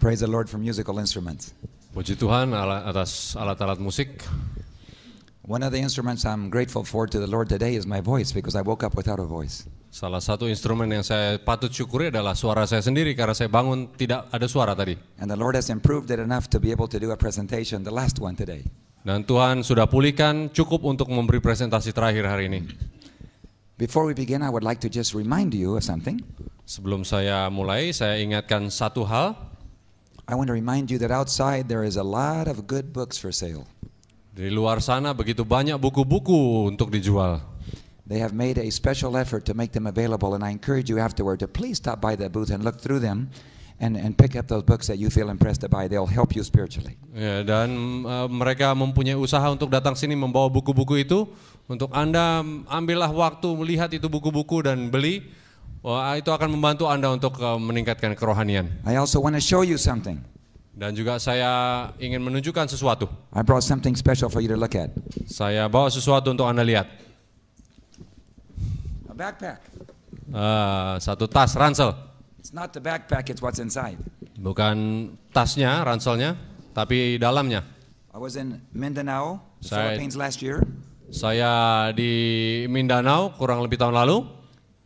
Praise the Lord for musical instruments. Puji Tuhan atas alat-alat musik. One of the instruments I'm grateful for to the Lord today is my voice, because I woke up without a voice. Salah satu instrumen yang saya patut syukuri adalah suara saya sendiri, karena saya bangun tidak ada suara tadi. And the Lord has improved it enough to be able to do a presentation, the last one today. Dan Tuhan sudah pulihkan cukup untuk memberi presentasi terakhir hari ini. Before we begin, I would like to just remind you of something. Sebelum saya mulai, saya ingatkan satu hal. I want to remind you that outside there is a lot of good books for sale. Di luar sana begitu banyak buku-buku untuk dijual. They have made a special effort to make them available, and I encourage you afterward to please stop by the booth and look through them and pick up those books that you feel impressed to buy. They'll help you spiritually. Ya, dan mereka mempunyai usaha untuk datang sini membawa buku-buku itu. Untuk Anda ambillah waktu melihat itu buku-buku dan beli. Wah, itu akan membantu Anda untuk meningkatkan kerohanian. I also want to show you something. Dan juga saya ingin menunjukkan sesuatu. I brought something special for you to look at. Saya bawa sesuatu untuk Anda lihat. A backpack. Satu tas ransel. It's not the backpack, it's what's inside. Bukan tasnya, ranselnya, tapi dalamnya. I was in Mindanao, the Philippines last year. Saya di Mindanao kurang lebih tahun lalu.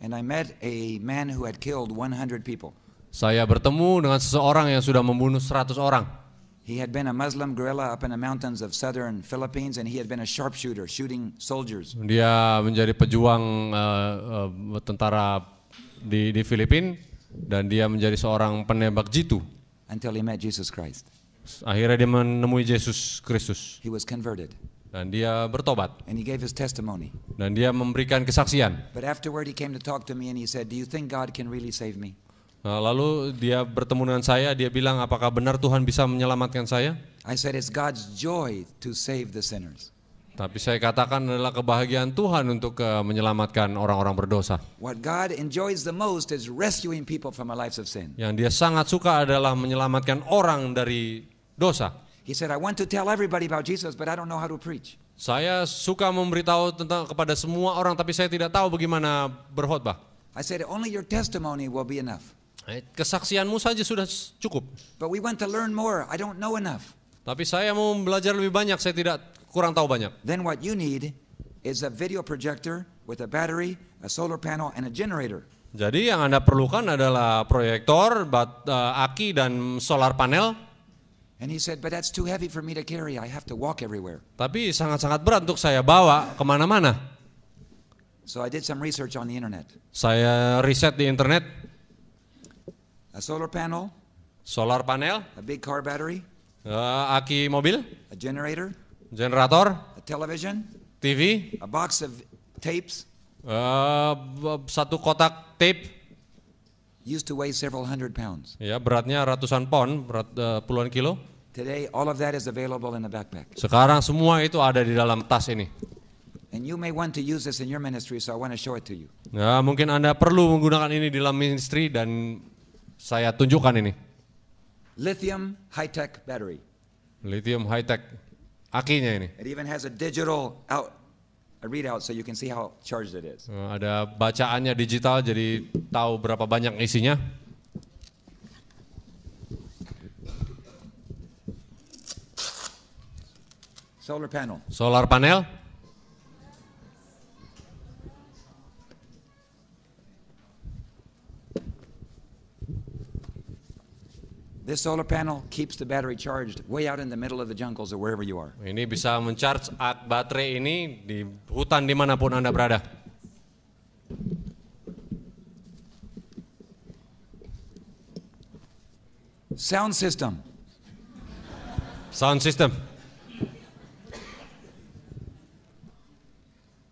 And I met a man who had killed 100 people. Saya bertemu dengan seseorang yang sudah membunuh 100 orang. He had been a Muslim guerrilla up in the mountains of southern Philippines, and he had been a sharpshooter shooting soldiers. Dia menjadi pejuang tentara di Filipina, dan dia menjadi seorang penembak jitu. Until he met Jesus Christ. Akhirnya dia menemui Yesus Kristus. He was converted. Dan dia bertobat. And he gave his testimony. Dan dia memberikan kesaksian. But afterward he came to talk to me and he said, "Do you think God can really save me?" Lalu dia bertemu dengan saya, dia bilang, apakah benar Tuhan bisa menyelamatkan saya? I said, "It's God's joy to save the sinners." Tapi saya katakan adalah kebahagiaan Tuhan untuk menyelamatkan orang-orang berdosa. What God enjoys the most is rescuing people from a life of sin. Yang dia sangat suka adalah menyelamatkan orang dari dosa. He said, "I want to tell everybody about Jesus, but I don't know how to preach." Saya suka memberitahu tentang kepada semua orang, tapi saya tidak tahu bagaimana berkhotbah. I said, "Only your testimony will be enough." Kesaksianmu saja sudah cukup. But we want to learn more. I don't know enough. Tapi saya mau belajar lebih banyak, saya kurang tahu banyak. Then what you need is a video projector with a battery, a solar panel, and a generator. Jadi yang Anda perlukan adalah proyektor, aki dan solar panel. And he said, "But that's too heavy for me to carry. I have to walk everywhere." Tapi sangat-sangat berat untuk saya bawa kemana-mana. So I did some research on the internet. Saya riset di internet. A solar panel, Solar panel, a big car battery, aki mobil, a generator, generator, a television, TV, a box of tapes, satu kotak tape. used to weigh several hundred pounds. Ya, beratnya ratusan pound, puluhan kilo. Today, all of that is available in the backpack. Sekarang semua itu ada di dalam tas ini. And you may want to use this in your ministry, so I want to show it to you. Ya, mungkin Anda perlu menggunakan ini di dalam ministry, dan saya tunjukkan ini. Lithium high-tech battery. Lithium high-tech, akinya ini. It even has a digital a readout so you can see how charged it is. Ada bacaannya digital, jadi tahu berapa banyak isinya. Solar panel. Solar panel. This solar panel keeps the battery charged way out in the middle of the jungles or wherever you are. Ini bisa mencharge baterai ini di hutan dimanapun Anda berada. Sound system. Sound system.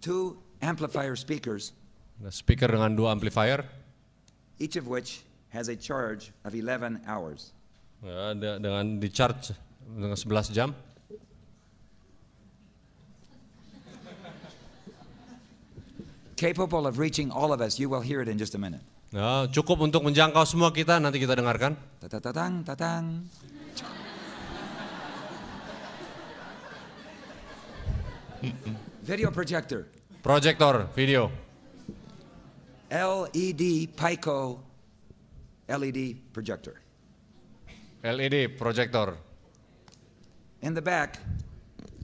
2 amplifier speakers, Speaker dengan 2 amplifier. each of which has a charge of 11 hours. Ya, dengan di charge dengan 11 jam. Capable of reaching all of us. You will hear it in just a minute. Ya, cukup untuk menjangkau semua kita, nanti kita dengarkan. Ta-ta-ta-tang, ta-tang. Video projector. Projector video. LED Pico LED projector. LED proyektor. In the back,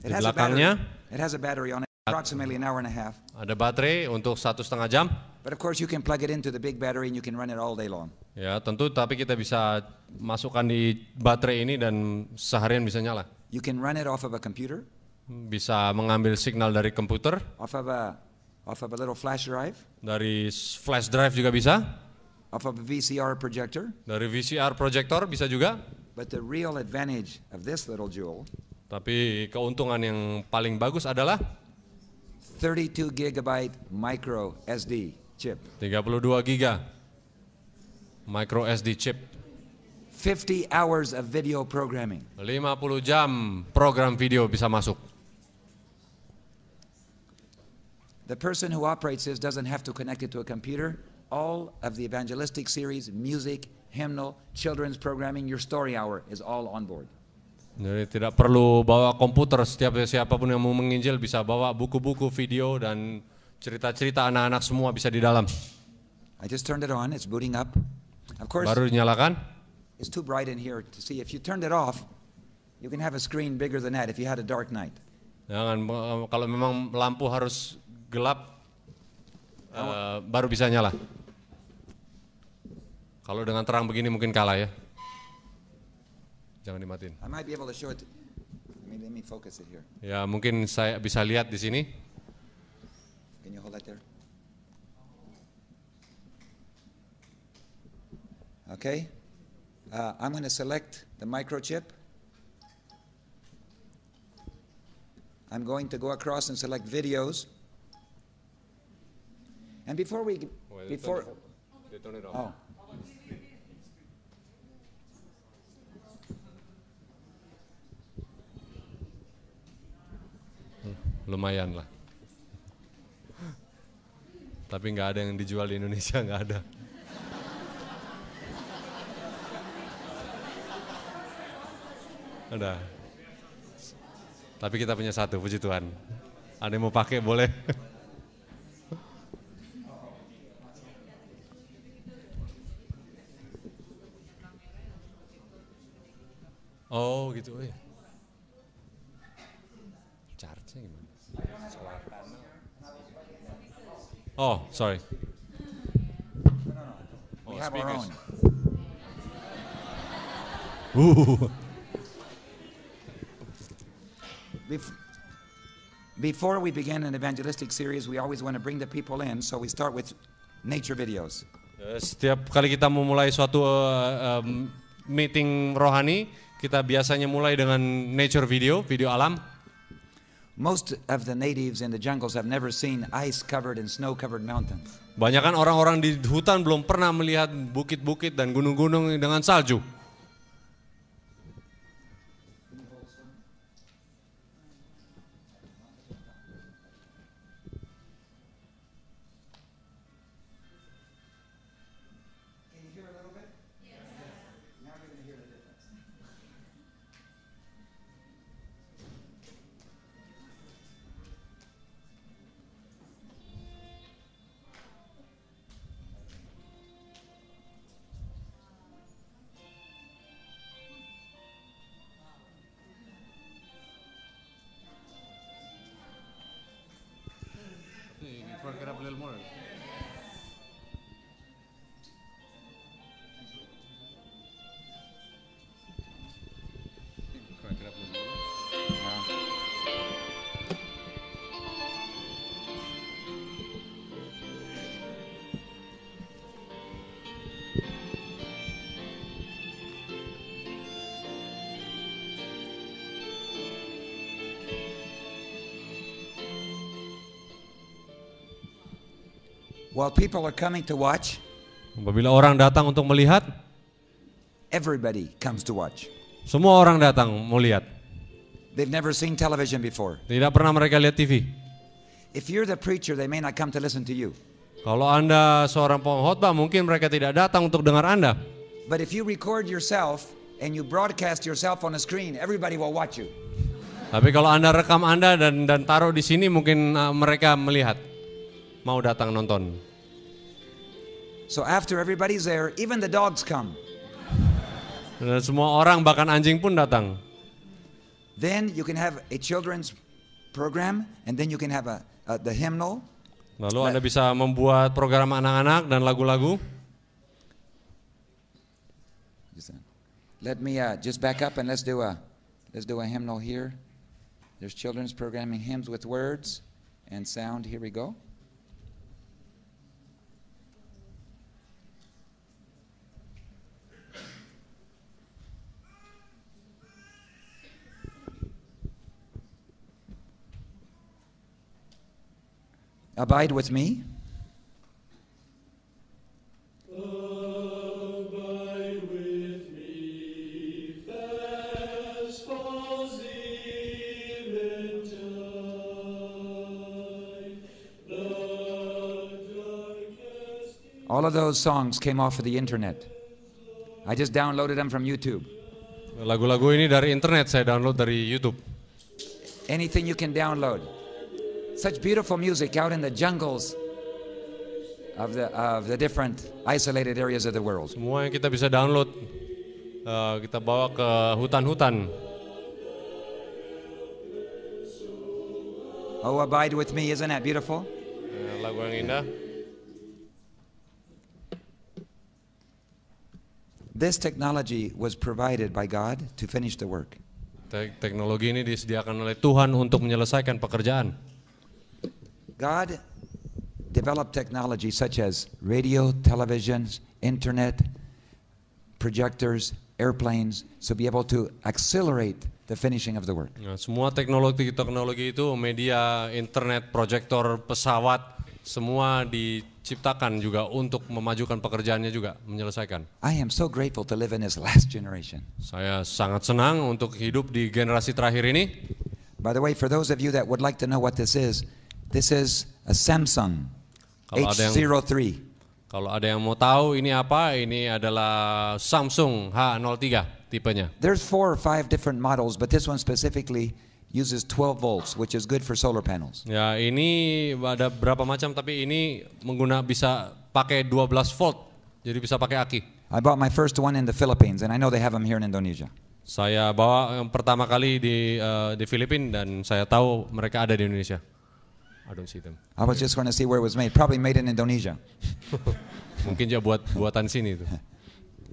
Di belakangnya it has a battery on it, approximately an hour and a half. ada baterai untuk 1,5 jam. But of course you can plug it into the big battery and you can run it all day long. Ya tentu, tapi kita bisa masukkan di baterai ini dan seharian bisa nyala. You can run it off of a computer, Bisa mengambil signal dari komputer, off of a little flash drive, dari flash drive juga bisa, off of a VCR projector. dari VCR proyektor bisa juga. But the real advantage of this little jewel, Tapi keuntungan yang paling bagus adalah 32 gigabyte micro SD chip, 32 giga micro SD chip, 50 hours of video programming. 50 jam program video bisa masuk. The person who operates this doesn't have to connect it to a computer. All of the evangelistic series, music, hymnal, children's programming, your story hour is all on board. Jadi tidak perlu bawa komputer, siapapun yang mau menginjil bisa bawa buku-buku, video, dan cerita-cerita anak-anak semua bisa di dalam. I just turned it on, it's booting up. Of course, Baru dinyalakan. it's too bright in here to see. If you turned it off, you can have a screen bigger than that if you had a dark night. Jangan, kalau memang lampu harus gelap, baru bisa nyala. Kalau dengan terang begini mungkin kalah ya. Jangan dimatiin. I might be able to show it. Let me focus it here. Ya mungkin saya bisa lihat di sini. Can you hold that there? Okay. I'm going to select the microchip. I'm going to go across and select videos. And before oh. Lumayan lah. Tapi nggak ada yang dijual di Indonesia, nggak ada. Ada. Tapi kita punya satu, puji Tuhan. Ada yang mau pakai boleh. Oh gitu ya. Charge-nya gimana? Oh, sorry. We have our own. Before we begin an evangelistic series, we always want to bring the people in, so we start with nature videos. Setiap kali kita memulai suatu meeting rohani, kita biasanya mulai dengan nature video, video alam. Most of the natives in the jungles have never seen ice-covered and snow-covered mountains. Banyakan orang-orang di hutan belum pernah melihat bukit-bukit dan gunung-gunung dengan salju. While people are coming to watch, Apabila orang datang untuk melihat, everybody comes to watch. semua orang datang mau lihat. They've never seen television before. Tidak pernah mereka lihat TV. If you're the preacher, they may not come to listen to you. Kalau Anda seorang pengkhotbah, mungkin mereka tidak datang untuk dengar Anda. But if you record yourself and you broadcast yourself on a screen, everybody will watch you. Tapi kalau Anda rekam Anda dan taruh di sini, mungkin mereka melihat, mau datang nonton. So after everybody's there, even the dogs come. Dan semua orang bahkan anjing pun datang. Then you can have a children's program, and then you can have the hymnal. Lalu Anda bisa membuat program anak-anak dan lagu-lagu. Let me just back up and let's do a hymnal here. There's children's programming hymns with words and sound. Here we go. Abide with me. Abide with me, fast falls eventide, the darkest. All of those songs came off of the internet. I just downloaded them from YouTube. Lagu-lagu ini dari internet, saya download dari YouTube. Anything you can download. Such beautiful music out in the jungles of the different isolated areas of the world. Semua yang kita bisa download, kita bawa ke hutan-hutan. Oh, abide with me, isn't that beautiful? Lagu yang indah. This technology was provided by God to finish the work. Teknologi ini disediakan oleh Tuhan untuk menyelesaikan pekerjaan. God developed technology such as radio, televisions, internet, projectors, airplanes, to be able to accelerate the finishing of the work. Nah, semua teknologi itu, media, internet, proyektor, pesawat, semua diciptakan juga untuk memajukan pekerjaannya juga, menyelesaikan. I am so grateful to live in this last generation. Saya sangat senang untuk hidup di generasi terakhir ini. By the way, for those of you that would like to know what this is a Samsung H03. Kalau ada yang mau tahu ini apa, ini adalah Samsung H03 tipenya. There's 4 or 5 different models, but this one specifically uses 12 volts, which is good for solar panels. Ya, ini ada berapa macam, tapi ini bisa pakai 12 volt, jadi bisa pakai aki. I bought my first one in the Philippines, and I know they have them here in Indonesia. Saya bawa yang pertama kali di Filipina, dan saya tahu mereka ada di Indonesia. I don't see them. I was just going to see where it was made. Probably made in Indonesia. Mungkin dia buatan sini itu.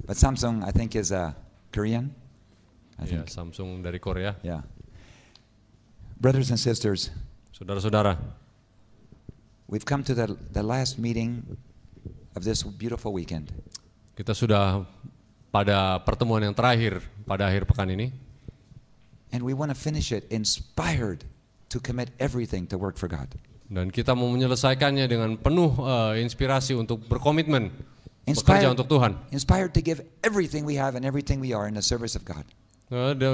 But Samsung, I think, is Korean. I Ya, think. Samsung dari Korea. Yeah. Brothers and sisters, Saudara-saudara, we've come to the last meeting of this beautiful weekend. kita sudah pada pertemuan yang terakhir pada akhir pekan ini. And we want to finish it inspired to commit everything to work for God. Dan kita mau menyelesaikannya dengan penuh inspirasi untuk berkomitmen bekerja untuk Tuhan. Inspired to give everything we have and everything we are in the service of God.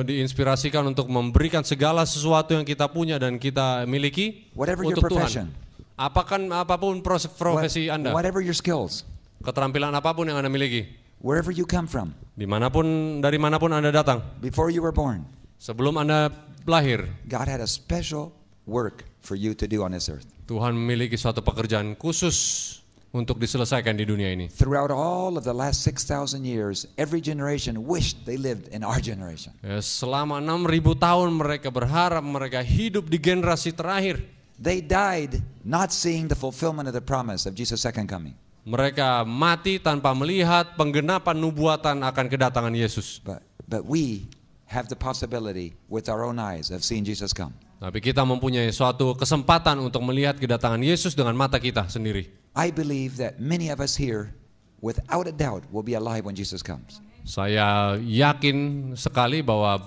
Diinspirasikan untuk memberikan segala sesuatu yang kita punya dan kita miliki Whatever your untuk profession. Tuhan. Apapun profesi Anda, Whatever your skills. keterampilan apapun yang Anda miliki, Wherever you come from. dari manapun Anda datang, Before you were born. sebelum Anda lahir, God had a special work for you to do on this earth. Tuhan memiliki suatu pekerjaan khusus untuk diselesaikan di dunia ini. Throughout all of the last 6,000 years, every generation wished they lived in our generation. Ya, selama 6.000 tahun mereka berharap mereka hidup di generasi terakhir. They died not seeing the fulfillment of the promise of Jesus' second coming. Mereka mati tanpa melihat penggenapan nubuatan akan kedatangan Yesus. But we have the possibility with our own eyes of seeing Jesus come. Tapi kita mempunyai suatu kesempatan untuk melihat kedatangan Yesus dengan mata kita sendiri. I believe that many of us here, without a doubt, will be alive when Jesus comes. Saya yakin sekali bahwa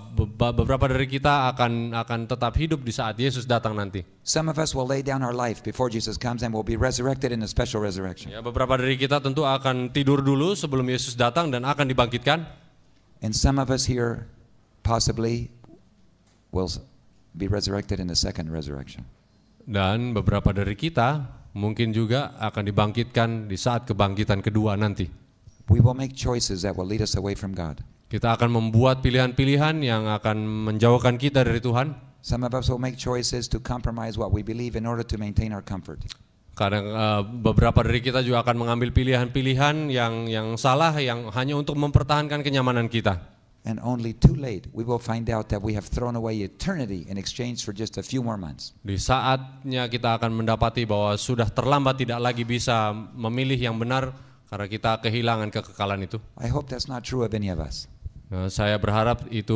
beberapa dari kita akan tetap hidup di saat Yesus datang nanti. Some of us will lay down our life before Jesus comes and will be resurrected in a special resurrection. Ya, beberapa dari kita tentu akan tidur dulu sebelum Yesus datang dan akan dibangkitkan. And some of us here possibly will be resurrected in the second resurrection. Dan beberapa dari kita mungkin juga akan dibangkitkan di saat kebangkitan kedua nanti. We will make choices that will lead us away from God. Kita akan membuat pilihan-pilihan yang akan menjauhkan kita dari Tuhan. Some of us will make choices to compromise what we believe in order to maintain our comfort. Kadang beberapa dari kita juga akan mengambil pilihan-pilihan yang salah, yang hanya untuk mempertahankan kenyamanan kita. And only too late we will find out that we have thrown away eternity in exchange for just a few more months. Di saatnya kita akan mendapati bahwa sudah terlambat, tidak lagi bisa memilih yang benar karena kita kehilangan kekekalan itu. I hope that's not true of any of us. Nah, saya berharap itu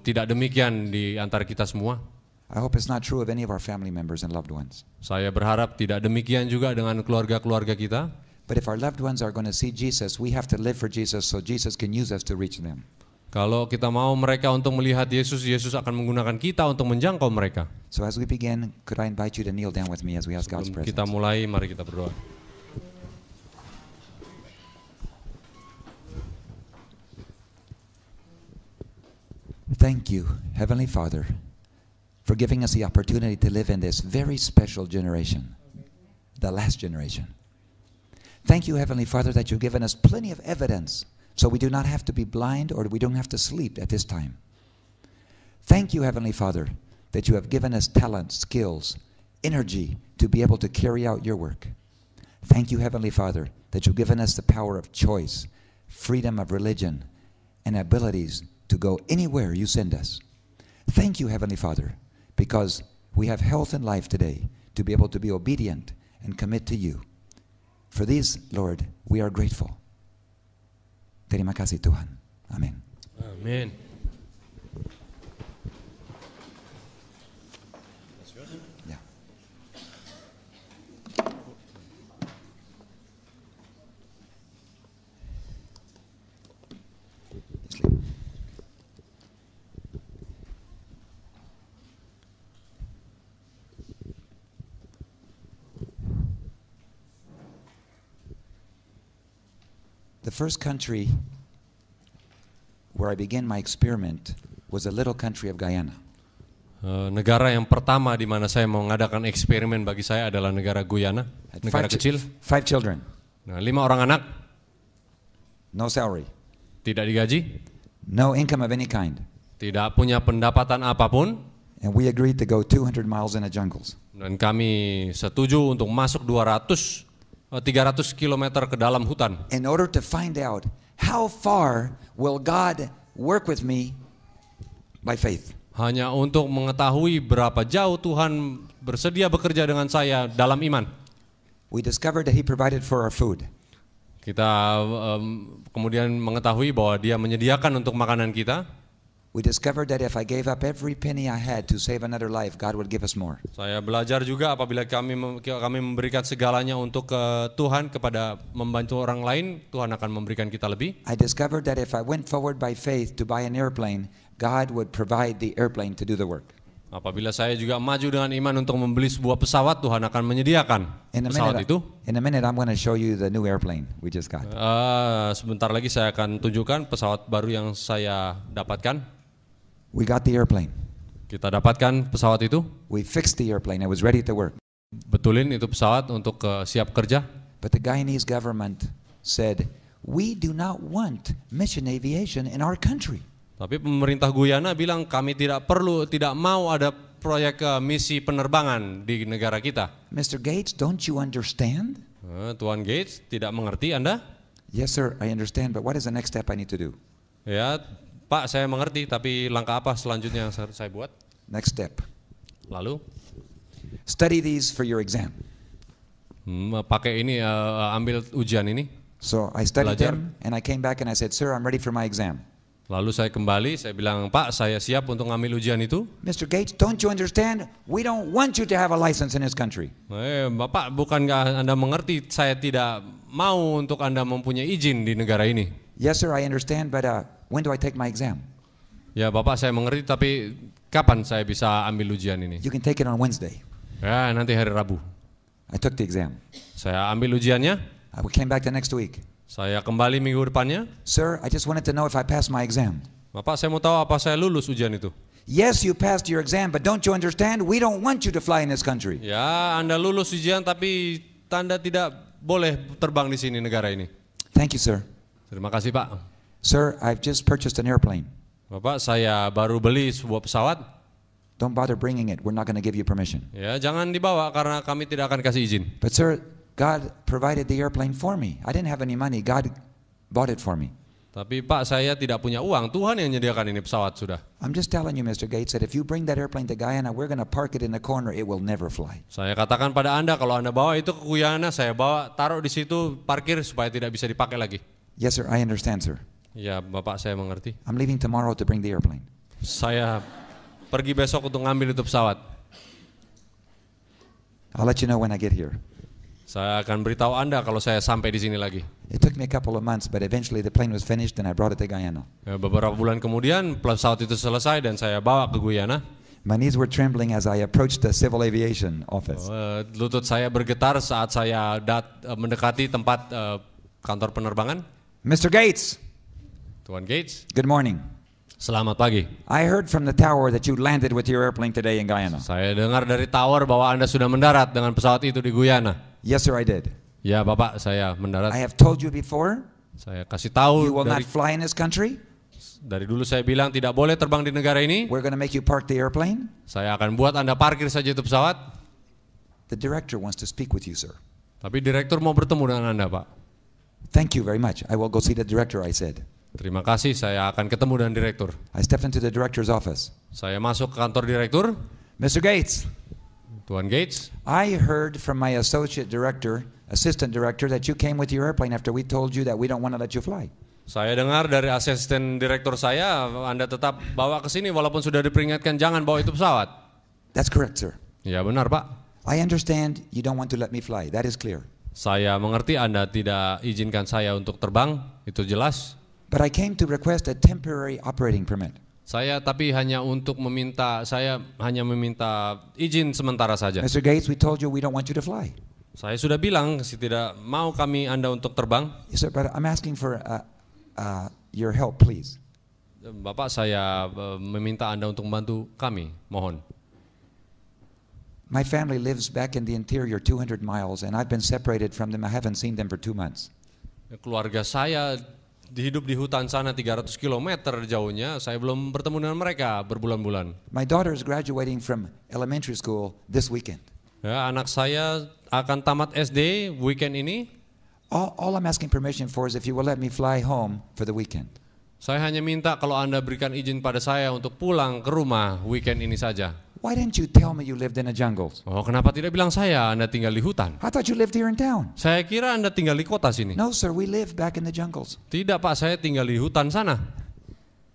tidak demikian di antara kita semua. I hope it's not true of any of our family members and loved ones. Saya berharap tidak demikian juga dengan keluarga-keluarga kita. But if our loved ones are going to see Jesus, we have to live for Jesus so Jesus can use us to reach them. Kalau kita mau mereka untuk melihat Yesus, Yesus akan menggunakan kita untuk menjangkau mereka. So as we begin, could I invite you to kneel down with me as we ask God's Sebelum presence? kita mulai, mari kita berdoa. Thank you, Heavenly Father, for giving us the opportunity to live in this very special generation, the last generation. Thank you, Heavenly Father, that you've given us plenty of evidence so we do not have to be blind or we don't have to sleep at this time. Thank you, Heavenly Father, that you have given us talent, skills, energy to be able to carry out your work. Thank you, Heavenly Father, that you've given us the power of choice, freedom of religion, and abilities to go anywhere you send us. Thank you, Heavenly Father, because we have health and life today to be able to be obedient and commit to you. For these, Lord, we are grateful. Terima kasih Tuhan. Amin. Amin. Yeah. Sleep. The first country where I began my experiment was a little country of Guyana. Negara yang pertama di mana saya mengadakan eksperimen bagi saya adalah negara Guyana, Had negara kecil. 5 children, Nah, 5 orang anak, no salary, tidak digaji, no income of any kind. tidak punya pendapatan apapun, And we agreed to go 200 miles in the jungles. dan kami setuju untuk masuk 300 km ke dalam hutan. In order to find out how far will God work with me by faith. Hanya untuk mengetahui berapa jauh Tuhan bersedia bekerja dengan saya dalam iman. We discovered that He provided for our food. Kita kemudian mengetahui bahwa Dia menyediakan untuk makanan kita. We discovered that if I gave up every penny I had to save another life, God would give us more. Saya belajar juga apabila kami memberikan segalanya untuk Tuhan kepada membantu orang lain, Tuhan akan memberikan kita lebih. I discovered that if I went forward by faith to buy an airplane, God would provide the airplane to do the work. Apabila saya juga maju dengan iman untuk membeli sebuah pesawat, Tuhan akan menyediakan pesawat itu. In a minute, I'm going to show you the new airplane we just got. Sebentar lagi saya akan tunjukkan pesawat baru yang saya dapatkan. We got the airplane. Kita dapatkan pesawat itu, We fixed the airplane. It was ready to work. betulin itu pesawat untuk siap kerja. But the Guyanese government said, we do not want mission aviation in our country. Tapi pemerintah Guyana bilang kami tidak mau ada proyek misi penerbangan di negara kita. Mr. Gates, don't you understand? Tuan Gates tidak mengerti Anda? Yes, sir, I understand, but what is the next step I need to do? Ya, Pak, saya mengerti, tapi langkah apa selanjutnya yang saya buat? Next step. Lalu, Study these for your exam. pakai ini, ambil ujian ini. So I studied Belajar. them, and I came back and I said, sir, I'm ready for my exam. Lalu saya kembali, saya bilang, Pak, saya siap untuk ngambil ujian itu. Mr. Gates, don't you understand? We don't want you to have a license in this country. Bapak, bukankah Anda mengerti, saya tidak mau untuk Anda mempunyai izin di negara ini. Yes, sir, I understand, but when do I take my exam? Ya, Bapak, saya mengerti, tapi kapan saya bisa ambil ujian ini? You can take it on Wednesday. Ya, nanti hari Rabu. I took the exam. Saya ambil ujiannya, I came back the next week. saya kembali minggu depannya. Sir, I just wanted to know if I passed my exam. Bapak, saya mau tahu apa saya lulus ujian itu. Yes, you passed your exam, but don't you understand? We don't want you to fly in this country. Ya, Anda lulus ujian, tapi Anda tidak boleh terbang di sini negara ini. Thank you, sir. Terima kasih, Pak. Sir, I've just purchased an airplane. Bapak, saya baru beli sebuah pesawat. Don't bother bringing it. We're not going to give you permission. Ya, jangan dibawa karena kami tidak akan kasih izin. But sir, God provided the airplane for me. I didn't have any money. God bought it for me. Tapi Pak, saya tidak punya uang. Tuhan yang menyediakan ini pesawat sudah. I'm just telling you, Mr. Gates, that if you bring that airplane to Guyana, we're going to park it in the corner. It will never fly. Saya katakan pada Anda, kalau Anda bawa itu ke Guyana, saya bawa taruh di situ, parkir supaya tidak bisa dipakai lagi. Yes, sir. I understand, sir. Ya, Bapak, saya mengerti. I'm leaving tomorrow to bring the airplane. Saya pergi besok untuk ngambil itu pesawat. I'll let you know when I get here. Saya akan beritahu Anda kalau saya sampai di sini lagi. It took me a couple of months, but eventually the plane was finished and I brought it to Guyana. Ya, beberapa bulan kemudian pesawat itu selesai dan saya bawa ke Guyana. My knees were trembling as I approached the civil aviation office. Lutut saya bergetar saat saya mendekati tempat kantor penerbangan. Mr. Gates, Tuan Gates, good morning. selamat pagi. I heard from the tower that you landed with your airplane today in Guyana. Saya dengar dari tower bahwa Anda sudah mendarat dengan pesawat itu di Guyana. Yes, sir, I did. Ya, Bapak, saya mendarat. I have told you before, Saya kasih tahu you will not dari fly in this country. dulu saya bilang tidak boleh terbang di negara ini. We're going to make you park the airplane. Saya akan buat Anda parkir saja itu pesawat. The director wants to speak with you, sir. Tapi direktur mau bertemu dengan Anda, Pak. Thank you very much. I will go see the director, I said. Terima kasih, saya akan ketemu dengan direktur. I stepped into the director's office. Saya masuk ke kantor direktur. Mr. Gates, Tuan Gates, I heard from my assistant director, that you came with your airplane after we told you that we don't want to let you fly. saya dengar dari asisten direktur saya, Anda tetap bawa ke sini walaupun sudah diperingatkan jangan bawa itu pesawat. That's correct, sir. Ya benar, Pak. I understand you don't want to let me fly. That is clear. Saya mengerti Anda tidak izinkan saya untuk terbang, itu jelas. But I came to request a temporary operating permit. Saya hanya meminta izin sementara saja. Mr. Gates, we told you we don't want you to fly. Saya sudah bilang tidak mau kami Anda untuk terbang. Yes, sir, but I'm asking for your help, please. Bapak, saya meminta Anda untuk membantu kami, mohon. My family lives back in the interior 200 miles, and I've been separated from them. I haven't seen them for 2 months. Keluarga saya hidup di hutan sana 300 km jauhnya, saya belum bertemu dengan mereka berbulan-bulan. My daughter is graduating from elementary school this weekend. Ya, anak saya akan tamat SD weekend ini. All I'm asking permission for is if you will let me fly home for the weekend. Saya hanya minta kalau Anda berikan izin pada saya untuk pulang ke rumah weekend ini saja. Why didn't you tell me you lived in the jungles? Oh, kenapa tidak bilang saya Anda tinggal di hutan? I thought you lived here in town. Saya kira Anda tinggal di kota sini. No, sir, we live back in the jungles. Tidak, Pak, saya tinggal di hutan sana.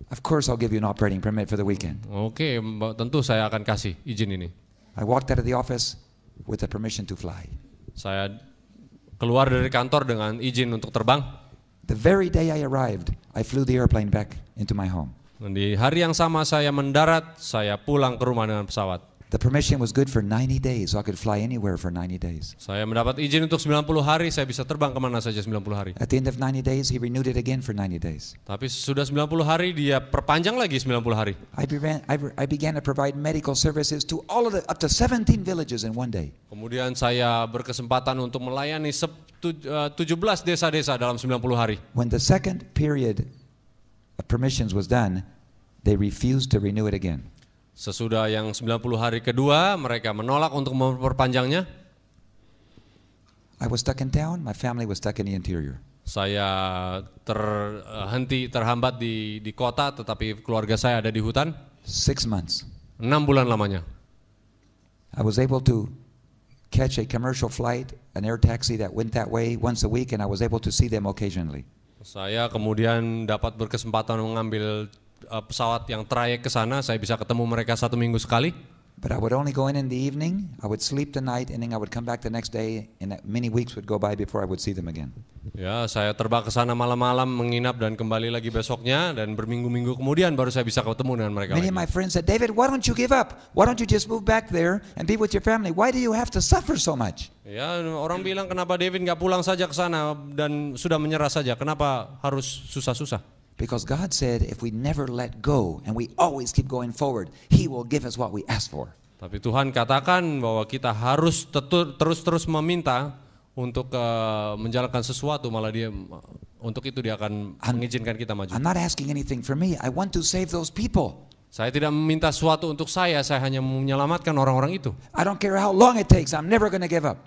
Of course, I'll give you an operating permit for the weekend. Oke, tentu saya akan kasih izin ini. I walked out of the office with the permission to fly. Saya keluar dari kantor dengan izin untuk terbang. The very day I arrived, I flew the airplane back into my home. Dan di hari yang sama saya mendarat, saya pulang ke rumah dengan pesawat. The permission was good for 90 days, so I could fly anywhere for 90 days. Saya mendapat izin untuk 90 hari, saya bisa terbang kemana saja 90 hari. At the end of 90 days, he renewed it again for 90 days. Tapi sudah 90 hari, dia perpanjang lagi 90 hari. I began to provide medical services to up to 17 villages in one day. Kemudian saya berkesempatan untuk melayani 17 desa-desa dalam 90 hari. When the second period of permissions was done, they refused to renew it again. Sesudah yang 90 hari kedua, mereka menolak untuk memperpanjangnya. I was stuck in town, my family was stuck in the interior. Saya terhambat di kota, tetapi keluarga saya ada di hutan. 6 months. 6 bulan lamanya. I was able to catch a commercial flight, an air taxi that went that way once a week, and I was able to see them occasionally. Saya kemudian dapat berkesempatan mengambil pesawat yang trayek ke sana, saya bisa ketemu mereka 1 minggu sekali. But I would only go in the evening, I would sleep the night, and then I would come back the next day, and many weeks would go by before I would see them again. Ya, saya terbang ke sana malam-malam, menginap dan kembali lagi besoknya, dan berminggu-minggu kemudian baru saya bisa ketemu dengan mereka Many lagi. of my friends said, David, why don't you give up? Why don't you just move back there and be with your family? Why do you have to suffer so much? Ya, orang bilang kenapa David nggak pulang saja ke sana dan sudah menyerah saja, kenapa harus susah-susah? Because God said if we never let go and we always keep going forward, He will give us what we ask for. Tapi Tuhan katakan bahwa kita harus terus-terus meminta untuk menjalankan sesuatu, malah untuk itu dia akan mengizinkan kita maju. I'm not asking anything for me. I want to save those people. Saya tidak meminta sesuatu untuk saya hanya menyelamatkan orang-orang itu. I don't care how long it takes. I'm never going to give up.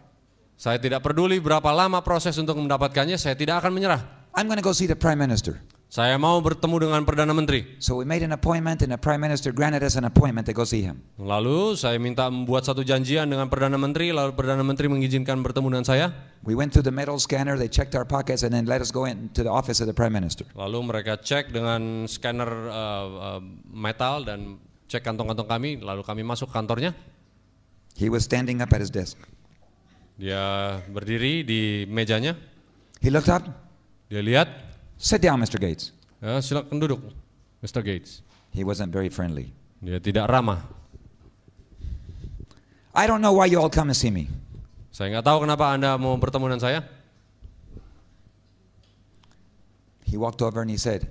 Saya tidak peduli berapa lama proses untuk mendapatkannya, saya tidak akan menyerah. I'm going to go see the Prime Minister. Saya mau bertemu dengan Perdana Menteri. So we made an appointment, and the Prime Minister granted us an appointment to go see him. Lalu saya minta membuat satu janjian dengan Perdana Menteri, lalu Perdana Menteri mengizinkan bertemu dengan saya. We went through the metal scanner, they checked our pockets, and then let us go into the office of the Prime Minister. Lalu mereka cek dengan scanner metal dan cek kantong-kantong kami, lalu kami masuk kantornya. He was standing up at his desk. Dia berdiri di mejanya, He looked up. dia lihat, Sit down, Mr. Gates. ya, silakan duduk, Mr. Gates. He wasn't very friendly. Dia tidak ramah. I don't know why you all come and see me. Saya nggak tahu kenapa Anda mau bertemu dengan saya. He walked over and he said,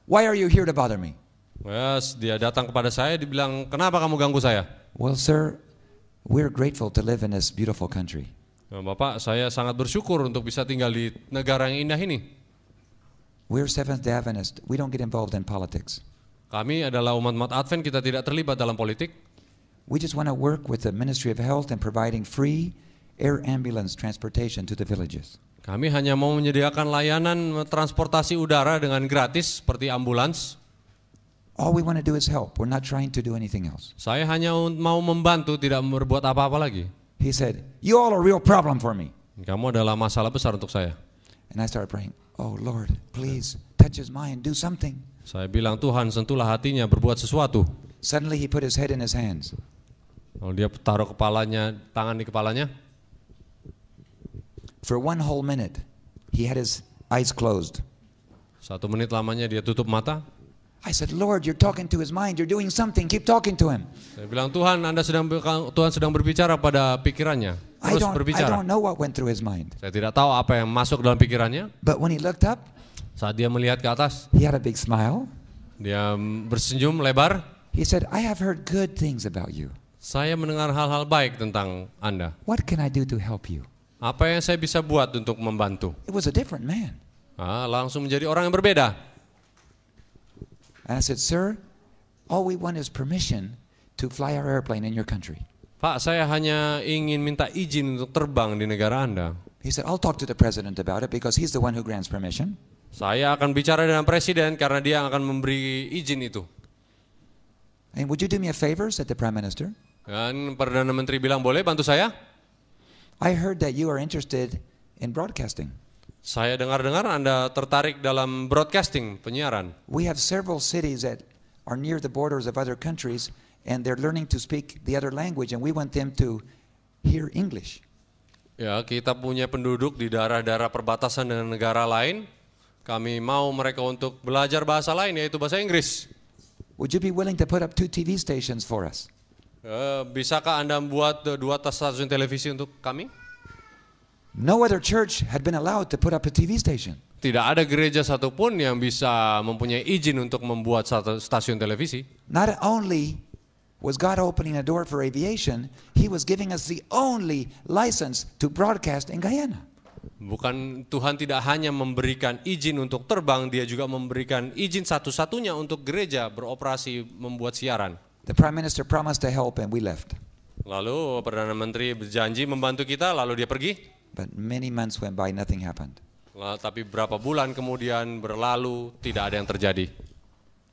why are you here to bother me? Yes, dia datang kepada saya, dibilang, kenapa kamu ganggu saya? Well, sir, we're grateful to live in this beautiful country. Nah, Bapak, saya sangat bersyukur untuk bisa tinggal di negara yang indah ini. We're Seventh-day Adventists. We don't get involved in politics. Kami adalah umat-umat Advent, kita tidak terlibat dalam politik. We just want to work with the Ministry of Health in providing free air ambulance transportation to the villages. Kami hanya mau menyediakan layanan transportasi udara dengan gratis seperti ambulans. All we want to do is help. We're not trying to do anything else. Saya hanya mau membantu, tidak berbuat apa-apa lagi. He said, you all are a real problem for me. Kamu adalah masalah besar untuk saya. And I started praying, oh Lord, please touch his mind, do something. Saya bilang, Tuhan sentuhlah hatinya, berbuat sesuatu. Suddenly he put his head in his hands. Lalu dia taruh kepalanya, tangan di kepalanya. For 1 whole minute, he had his eyes closed. 1 menit lamanya dia tutup mata. I said, Lord, you're talking to his mind. You're doing something. Keep talking to him. Saya bilang, Tuhan sedang berbicara pada pikirannya. I Terus don't berbicara. know what went through his mind. Saya tidak tahu apa yang masuk dalam pikirannya. But when he looked up, Saat dia melihat ke atas, he had a big smile. dia bersenyum lebar. He said, I have heard good things about you. Saya mendengar hal-hal baik tentang Anda. What can I do to help you? Apa yang saya bisa buat untuk membantu? It was a different man. Langsung menjadi orang yang berbeda. And I said, sir, all we want is permission to fly our airplane in your country. Pak, saya hanya ingin minta izin untuk terbang di negara Anda. He said, I'll talk to the president about it because he's the one who grants permission. Saya akan bicara dengan presiden karena dia akan memberi izin itu. And would you do me a favor, said the prime minister? Dan Perdana Menteri bilang, boleh bantu saya? I heard that you are interested in broadcasting. Saya dengar-dengar Anda tertarik dalam broadcasting, penyiaran. We have several cities that are near the borders of other countries and they're learning to speak the other language and we want them to hear English. Ya, kita punya penduduk di daerah-daerah perbatasan dengan negara lain. Kami mau mereka untuk belajar bahasa lain, yaitu bahasa Inggris. Would you be willing to put up 2 TV stations for us? Bisakah Anda membuat 2 stasiun televisi untuk kami? No other church had been allowed to put up a TV station. Tidak ada gereja satupun yang bisa mempunyai izin untuk membuat satu stasiun televisi. Not only was God opening a door for aviation, He was giving us the only license to broadcast in Guyana. Bukan, Tuhan tidak hanya memberikan izin untuk terbang, dia juga memberikan izin satu-satunya untuk gereja beroperasi membuat siaran. The Prime Minister promised to help and we left. Lalu Perdana Menteri berjanji membantu kita, lalu dia pergi. But many months went by, nothing happened. Tapi berapa bulan kemudian berlalu, tidak ada yang terjadi.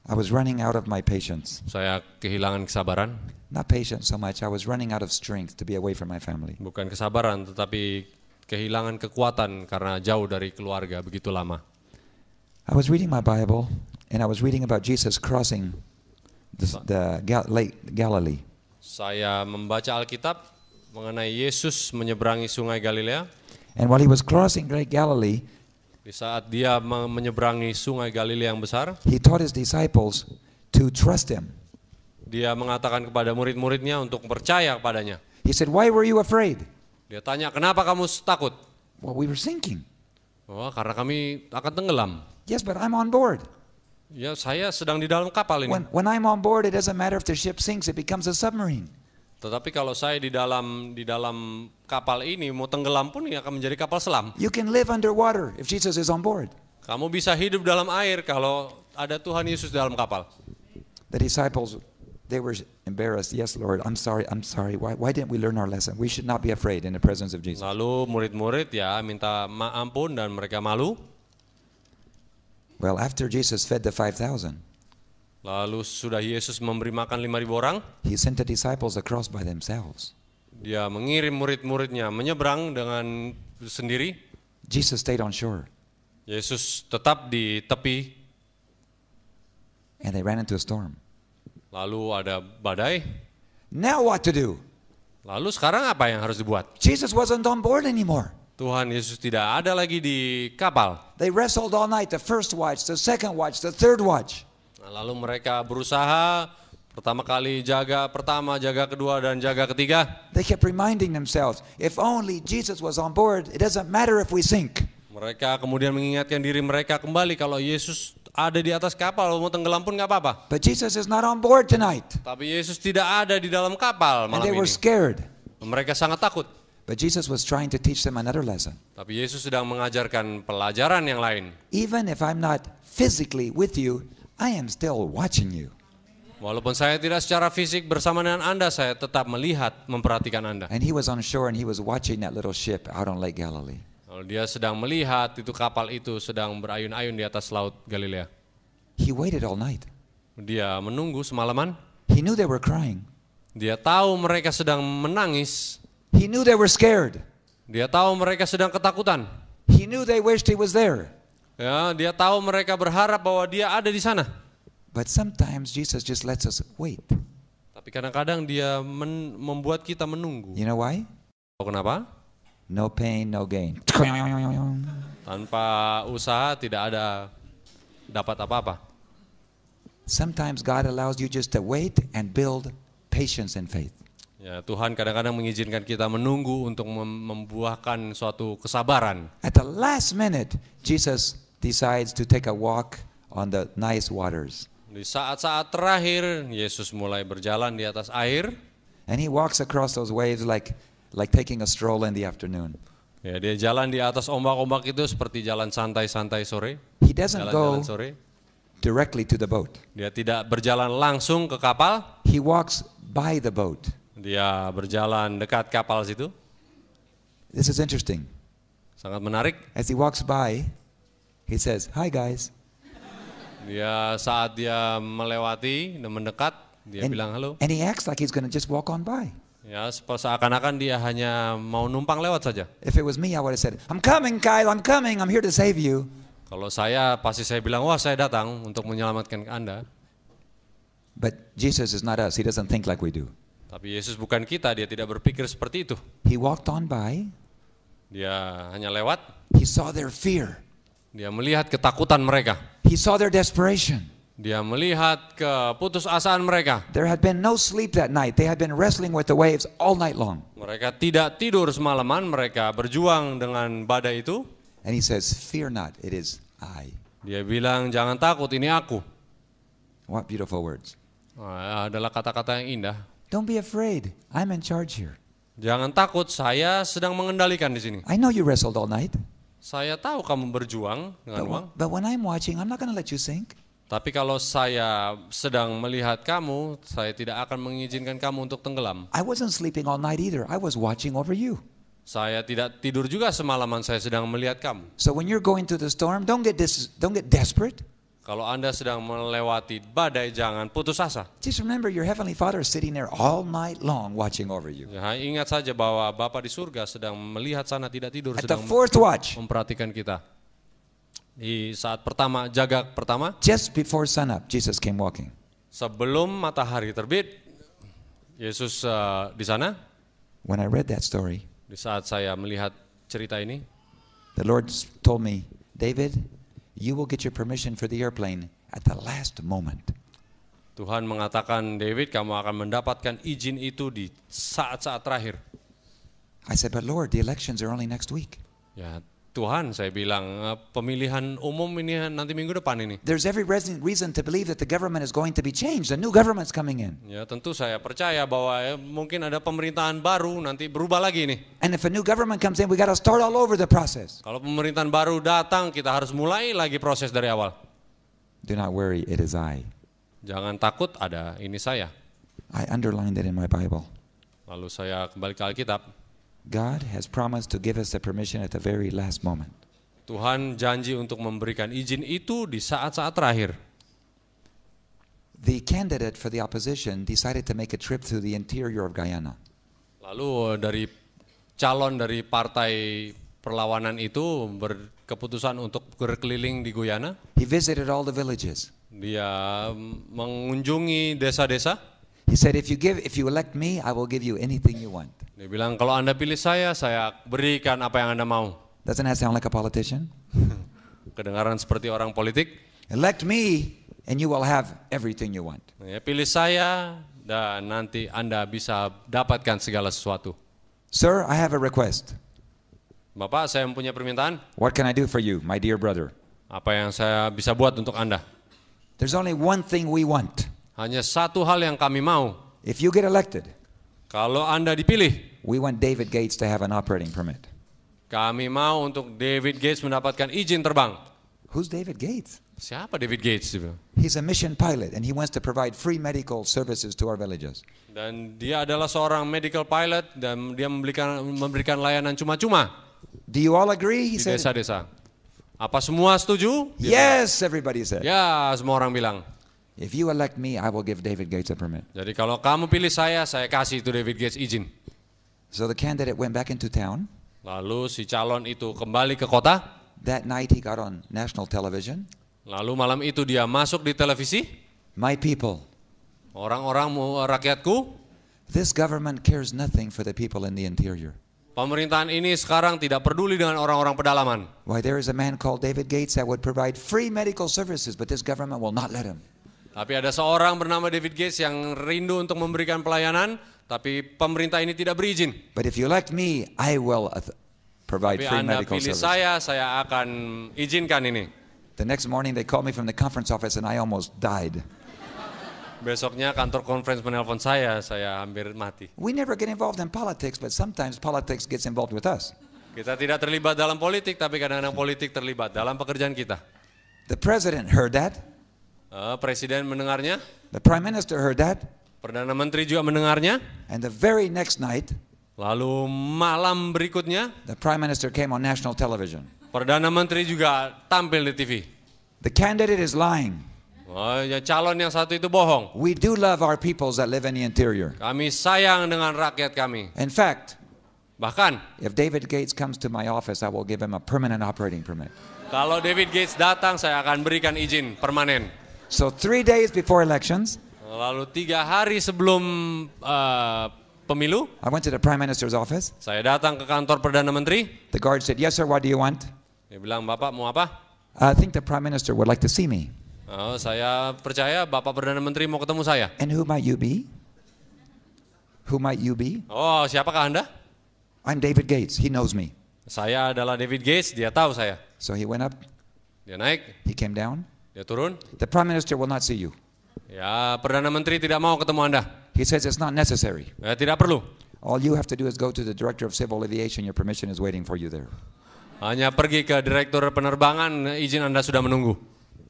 I was running out of my patience. Saya kehilangan kesabaran. Not patience so much, I was running out of strength to be away from my family. Bukan kesabaran, tetapi kehilangan kekuatan karena jauh dari keluarga begitu lama. I was reading my Bible and I was reading about Jesus crossing the Lake Galilee. Saya membaca Alkitab mengenai Yesus menyeberangi Sungai Galilea. And while he was crossing Lake Galilee, Di saat dia menyeberangi Sungai Galilea yang besar, he taught his disciples to trust him. dia mengatakan kepada murid-muridnya untuk percaya kepadanya. He said, "Why were you afraid?" Dia tanya, kenapa kamu takut? Well, we were sinking. Oh, karena kami akan tenggelam. Yes, but I'm on board. Ya, saya sedang di dalam kapal ini. When I'm on board, it doesn't matter if the ship sinks, it becomes a submarine. Tetapi kalau saya di dalam kapal ini mau tenggelam pun ini akan menjadi kapal selam. You can live underwater if Jesus is on board. Kamu bisa hidup dalam air kalau ada Tuhan Yesus dalam kapal. The disciples, they were embarrassed. Yes, Lord, I'm sorry. Why didn't we learn our lesson? We should not be afraid in the presence of Jesus. Lalu murid-murid ya minta ampun dan mereka malu. Well, after Jesus fed the 5,000, Lalu sudah Yesus memberi makan 5.000 orang, he sent the disciples across by themselves. dia mengirim murid-muridnya menyeberang dengan sendiri. Jesus stayed on shore, Yesus tetap di tepi, and they ran into a storm. lalu ada badai. Now what to do? Lalu sekarang apa yang harus dibuat? Jesus wasn't on board anymore. Tuhan Yesus tidak ada lagi di kapal. They wrestled all night, the first watch, the second watch, the third watch. Nah, lalu mereka berusaha pertama kali jaga pertama, jaga kedua, dan jaga ketiga. They kept reminding themselves, if only Jesus was on board, it doesn't matter if we sink. Mereka kemudian mengingatkan diri mereka kembali kalau Yesus ada di atas kapal, mau tenggelam pun nggak apa-apa. But Jesus is not on board tonight. Tapi Yesus tidak ada di dalam kapal And malam they were ini. scared. Mereka sangat takut. But Jesus was trying to teach them another lesson. Tapi Yesus sedang mengajarkan pelajaran yang lain. Even if I'm not physically with you, I am still watching you. Walaupun saya tidak secara fisik bersama dengan Anda, saya tetap melihat, memperhatikan Anda. And he was on shore and he was watching that little ship out on Lake Galilee. Lalu dia sedang melihat itu kapal itu sedang berayun-ayun di atas laut Galilea. He waited all night. Dia menunggu semalaman. He knew they were crying. Dia tahu mereka sedang menangis. He knew they were scared. Dia tahu mereka sedang ketakutan. He knew they wished he was there. Ya, dia tahu mereka berharap bahwa dia ada di sana. But sometimes Jesus just lets us wait. Tapi kadang-kadang dia membuat kita menunggu. You know why? Tahu kenapa? No pain, no gain. Tanpa usaha tidak ada dapat apa-apa. Sometimes God allows you just to wait and build patience and faith. Ya, Tuhan kadang-kadang mengizinkan kita menunggu untuk membuahkan suatu kesabaran. At the last minute, Jesus decides to take a walk on the nice waters. Di saat-saat terakhir, Yesus mulai berjalan di atas air. And he walks across those waves like taking a stroll in the afternoon. Ya, dia jalan di atas ombak-ombak itu seperti jalan santai-santai sore. He doesn't go Jalan-jalan sore. directly to the boat. Dia tidak berjalan langsung ke kapal. He walks by the boat. Dia berjalan dekat kapal situ. This is interesting. Sangat menarik. As he walks by, he says, "Hi guys." Saat dia melewati dan mendekat, dia bilang halo. And he acts like he's going to just walk on by. Ya, seakan-akan dia hanya mau numpang lewat saja. If it was me, I would have said, "I'm coming, Kyle, I'm coming. I'm here to save you." Kalau saya, pasti saya bilang, wah saya datang untuk menyelamatkan Anda. But Jesus is not us. He doesn't think like we do. Tapi Yesus bukan kita, dia tidak berpikir seperti itu. He walked on by. Dia hanya lewat, He saw their fear. dia melihat ketakutan mereka. He saw their desperation. Dia melihat keputusasaan mereka. There had been no sleep that night. They had been wrestling with the waves all night long. Mereka tidak tidur semalaman, mereka berjuang dengan badai itu. And he says, "Fear not, it is I." Dia bilang, jangan takut, ini aku. What beautiful words. Adalah kata-kata yang indah. Don't be afraid. I'm in charge here. Jangan takut, saya sedang mengendalikan di sini. I know you wrestled all night. Saya tahu kamu berjuang dengan uang. But when I'm watching, I'm not going to let you sink. Tapi kalau saya sedang melihat kamu, saya tidak akan mengizinkan kamu untuk tenggelam. I wasn't sleeping all night either. I was watching over you. Saya tidak tidur juga semalaman, saya sedang melihat kamu. So when you're going through the storm, don't get desperate. Kalau Anda sedang melewati badai, jangan putus asa. Just remember your heavenly Father is sitting there all night long watching over you. Ya, ingat saja bahwa Bapa di surga sedang melihat sana, tidak tidur, At the sedang fourth watch, memperhatikan kita. Di saat pertama, jaga pertama, just before sunup, Jesus came walking. sebelum matahari terbit, Yesus di sana. When I read that story, Di saat saya melihat cerita ini, the Lord told me, "David, you will get your permission for the airplane at the last moment." Tuhan mengatakan, David, kamu akan mendapatkan izin itu di saat-saat terakhir. I said, "But Lord, the elections are only next week." Ya, Tuhan, saya bilang, pemilihan umum ini nanti minggu depan ini. There's every reason to believe that the government is going to be changed. A new government's coming in. Ya, tentu saya percaya bahwa mungkin ada pemerintahan baru nanti berubah lagi nih. And if a new government comes in, we got to start all over the process. Kalau pemerintahan baru datang, kita harus mulai lagi proses dari awal. Do not worry, it is I. Jangan takut, ada ini saya. I underlined it in my Bible. Lalu saya kembali ke Alkitab. God has promised to give us the permission at the very last moment. Tuhan janji untuk memberikan izin itu di saat-saat terakhir. The candidate for the opposition decided to make a trip through the interior of Guyana. Lalu dari calon dari partai perlawanan itu berkeputusan untuk berkeliling di Guyana. He visited all the villages. Dia mengunjungi desa-desa. He said, if you elect me, I will give you anything you want. Dia bilang, kalau Anda pilih saya berikan apa yang Anda mau. Doesn't that sound like a politician? Kedengaran seperti orang politik. Elect me and you will have everything you want. Ya, pilih saya dan nanti Anda bisa dapatkan segala sesuatu. Sir, I have a request. Bapak, saya mempunyai permintaan. What can I do for you, my dear brother? Apa yang saya bisa buat untuk Anda? There's only one thing we want. Hanya satu hal yang kami mau. If you get elected, Kalau Anda dipilih, we want David Gates to have an operating permit. kami mau untuk David Gates mendapatkan izin terbang. Who's David Gates? Siapa David Gates? He's a mission pilot and he wants to provide free medical services to our villages. Dan dia adalah seorang medical pilot dan dia memberikan layanan cuma-cuma Do you all agree? He di said, desa-desa. Apa semua setuju? yes, everybody said. Ya, semua orang bilang. If you elect me, I will give David Gates a permit. Jadi kalau kamu pilih saya kasih itu David Gates izin. So the candidate went back into town. Lalu si calon itu kembali ke kota. That night he got on national television. Lalu malam itu dia masuk di televisi. My people, Orang-orang rakyatku, this government cares nothing for the people in the interior. pemerintahan ini sekarang tidak peduli dengan orang-orang pedalaman. Why, there is a man called David Gates that would provide free medical services, but this government will not let him. Tapi ada seorang bernama David Gates yang rindu untuk memberikan pelayanan, tapi pemerintah ini tidak berizin. But if you elect me, I will provide Tapi free Anda medical pilih services. saya akan izinkan ini. The next morning they called me from the conference office and I almost died. Besoknya kantor conference menelpon saya hampir mati. We never get involved in politics, but sometimes politics gets involved with us. Kita tidak terlibat dalam politik, tapi kadang-kadang politik terlibat dalam pekerjaan kita. The president heard that. Presiden mendengarnya, The prime minister heard that. Perdana Menteri juga mendengarnya. And the very next night, Lalu malam berikutnya, the prime minister came on national television. Perdana Menteri juga tampil di TV. The candidate is lying. Oh, ya, calon yang satu itu bohong. We do love our peoples that live in the interior. Kami sayang dengan rakyat kami. In fact, Bahkan, if David Gates comes to my office, I will give him a permanent operating permit. kalau David Gates datang, saya akan berikan izin permanen. So 3 days before elections, Lalu 3 hari sebelum pemilu, I went to the prime minister's office. saya datang ke kantor Perdana Menteri. The guard said, yes, sir, what do you want? Dia bilang, Bapak mau apa? I think the prime minister would like to see me. Oh, saya percaya Bapak Perdana Menteri mau ketemu saya. And who might you be? Who might you be? Oh, siapakah Anda? I'm David Gates. He knows me. Saya adalah David Gates, dia tahu saya. So he went up, Dia naik, he came down. dia turun. The prime minister will not see you. Ya, Perdana Menteri tidak mau ketemu Anda. He says it's not necessary. Ya, tidak perlu. All you have to do is go to the director of civil aviation. Your permission is waiting for you there. Hanya pergi ke direktur penerbangan, izin Anda sudah menunggu.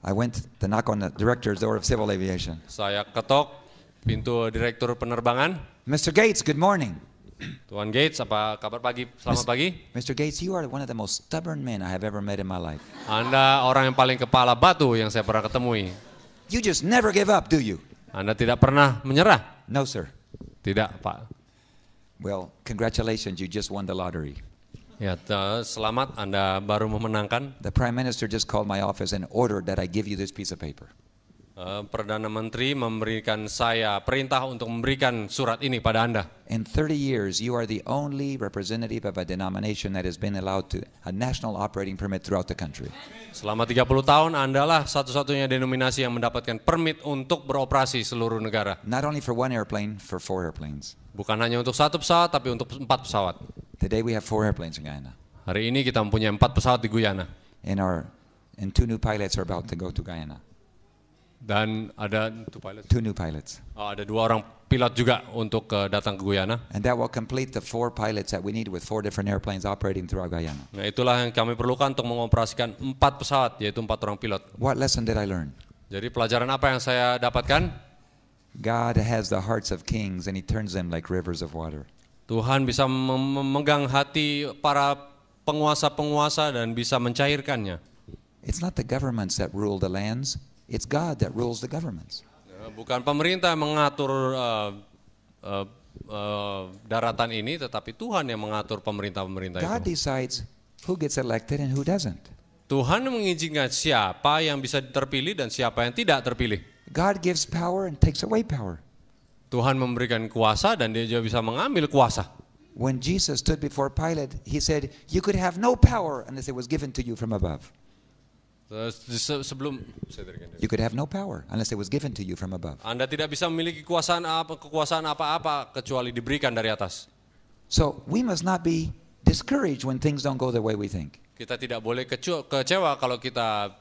I went to knock on the director's door of civil aviation. Saya ketok pintu direktur penerbangan. Mr. Gates, good morning. Tuan Gates, apa kabar pagi? Selamat pagi. Mr. Gates, you are one of the most stubborn men I have ever met in my life. Anda orang yang paling kepala batu yang saya pernah ketemui. You just never give up, do you? Anda tidak pernah menyerah? No, sir. Tidak, Pak. Well, congratulations, you just won the lottery. Ya, selamat Anda baru memenangkan. The prime minister just called my office and ordered that I give you this piece of paper. Perdana Menteri memberikan saya perintah untuk memberikan surat ini pada Anda. In 30 years, you are the only representative of a denomination that has been allowed to a national operating permit throughout the country. Selama 30 tahun, Anda lah satu-satunya denominasi yang mendapatkan permit untuk beroperasi seluruh negara. Not only for one airplane, for 4 airplanes. Bukan hanya untuk 1 pesawat, tapi untuk 4 pesawat. Today we have 4 airplanes in Guyana. Hari ini kita mempunyai 4 pesawat di Guyana. And 2 new pilots are about to go to Guyana. Dan ada 2 new pilots. ada 2 orang pilot juga untuk datang ke Guyana. And that will complete the 4 pilots that we need with 4 different airplanes operating throughout Guyana. Nah, itulah yang kami perlukan untuk mengoperasikan 4 pesawat, yaitu 4 orang pilot. What lesson did I learn? Jadi pelajaran apa yang saya dapatkan? God has the hearts of kings and he turns them like rivers of water. Tuhan bisa memegang hati para penguasa-penguasa dan bisa mencairkannya. It's not the governments that rule the lands, it's God that rules the governments. Bukan pemerintah yang mengatur daratan ini, tetapi Tuhan yang mengatur pemerintah-pemerintah God itu. decides who gets elected and who doesn't. Tuhan mengizinkan siapa yang bisa terpilih dan siapa yang tidak terpilih. God gives power and takes away power. Tuhan memberikan kuasa dan dia juga bisa mengambil kuasa. When Jesus stood before Pilate, he said, "You could have no power unless it was given to you from above." Sebelum You could have no power unless it was given to you from above. Anda tidak bisa memiliki kekuasaan apa-apa kecuali diberikan dari atas. So we must not be discouraged when things don't go the way we think. Kita tidak boleh kecewa kalau kita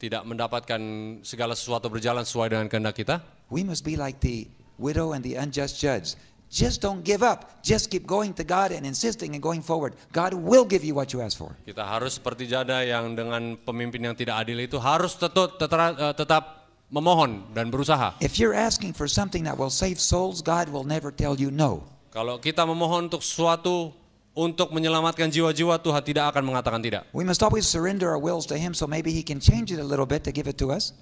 tidak mendapatkan segala sesuatu berjalan sesuai dengan kehendak kita. We must be like the widow and the unjust judge. Just don't give up. Just keep going to God and insisting and going forward. God will give you what you ask for. Kita harus seperti janda yang dengan pemimpin yang tidak adil itu harus tetap memohon dan berusaha. If you're asking for something that will save souls, God will never tell you no. Kalau kita memohon untuk sesuatu untuk menyelamatkan jiwa-jiwa, Tuhan tidak akan mengatakan tidak. We must always surrender our wills to Him so maybe He can change it a little bit to give it to us.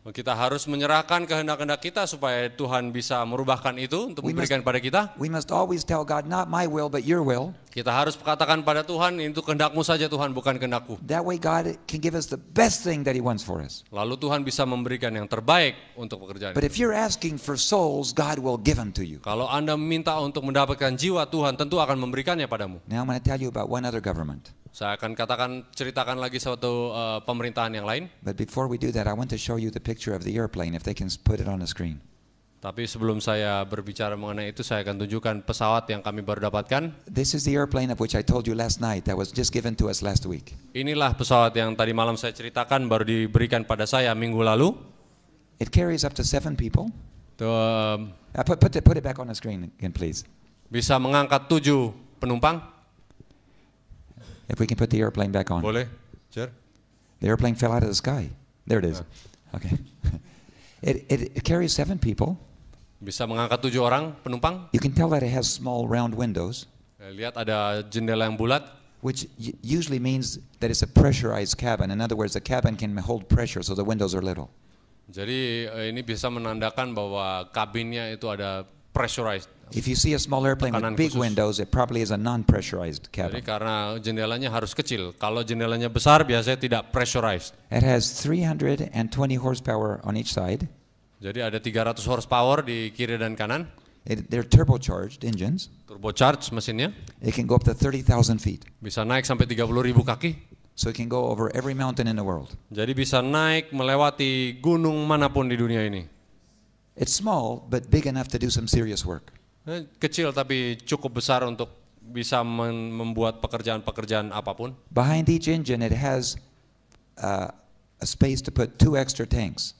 Kita harus menyerahkan kehendak-kehendak kita supaya Tuhan bisa merubahkan itu untuk memberikan pada kita. We must always tell God, not my will, but your will. Kita harus katakan pada Tuhan, itu kehendak-Mu saja Tuhan, bukan kehendak-Ku. That way God can give us the best thing that He wants for us. Lalu Tuhan bisa memberikan yang terbaik untuk pekerjaan. But if you're asking for souls, God will give them to you. Kalau Anda meminta untuk mendapatkan jiwa, Tuhan tentu akan memberikannya padamu. Now I'm going to tell you about one other government. Saya akan ceritakan lagi suatu pemerintahan yang lain. But before we do that, I want to show you the picture of the airplane, if they can put it on the screen. Tapi sebelum saya berbicara mengenai itu, saya akan tunjukkan pesawat yang kami baru dapatkan. This is the airplane of which I told you last night that was just given to us last week. Inilah pesawat yang tadi malam saya ceritakan, baru diberikan pada saya minggu lalu. It carries up to 7 people. Tuh, Put it back on the screen again, please. bisa mengangkat 7 penumpang. If we can put the airplane back on. Boleh, Jer? The airplane fell out of the sky. There it is. Okay. It carries 7 people. Bisa mengangkat 7 orang penumpang. You can tell that it has small round windows, Lihat ada jendela yang bulat. which usually means that it's a pressurized cabin. In other words, the cabin can hold pressure, so the windows are little. Jadi ini bisa menandakan bahwa kabinnya itu ada pressurized. If you see a small airplane with Tekanan big khusus. windows, it probably is a non-pressurized Jadi cabin. karena jendelanya harus kecil. Kalau jendelanya besar biasanya tidak pressurized. It has 320 horsepower on each side. Jadi ada 300 horsepower di kiri dan kanan. They're turbocharged engines. Turbocharged mesinnya. It can go up to 30,000 feet. Bisa naik sampai 30.000 kaki. So it can go over every mountain in the world. Jadi bisa naik melewati gunung manapun di dunia ini. It's small, but big enough to do some serious work. Kecil tapi cukup besar untuk bisa membuat pekerjaan-pekerjaan apapun. Behind each engine, it has a space to put 2 extra tanks.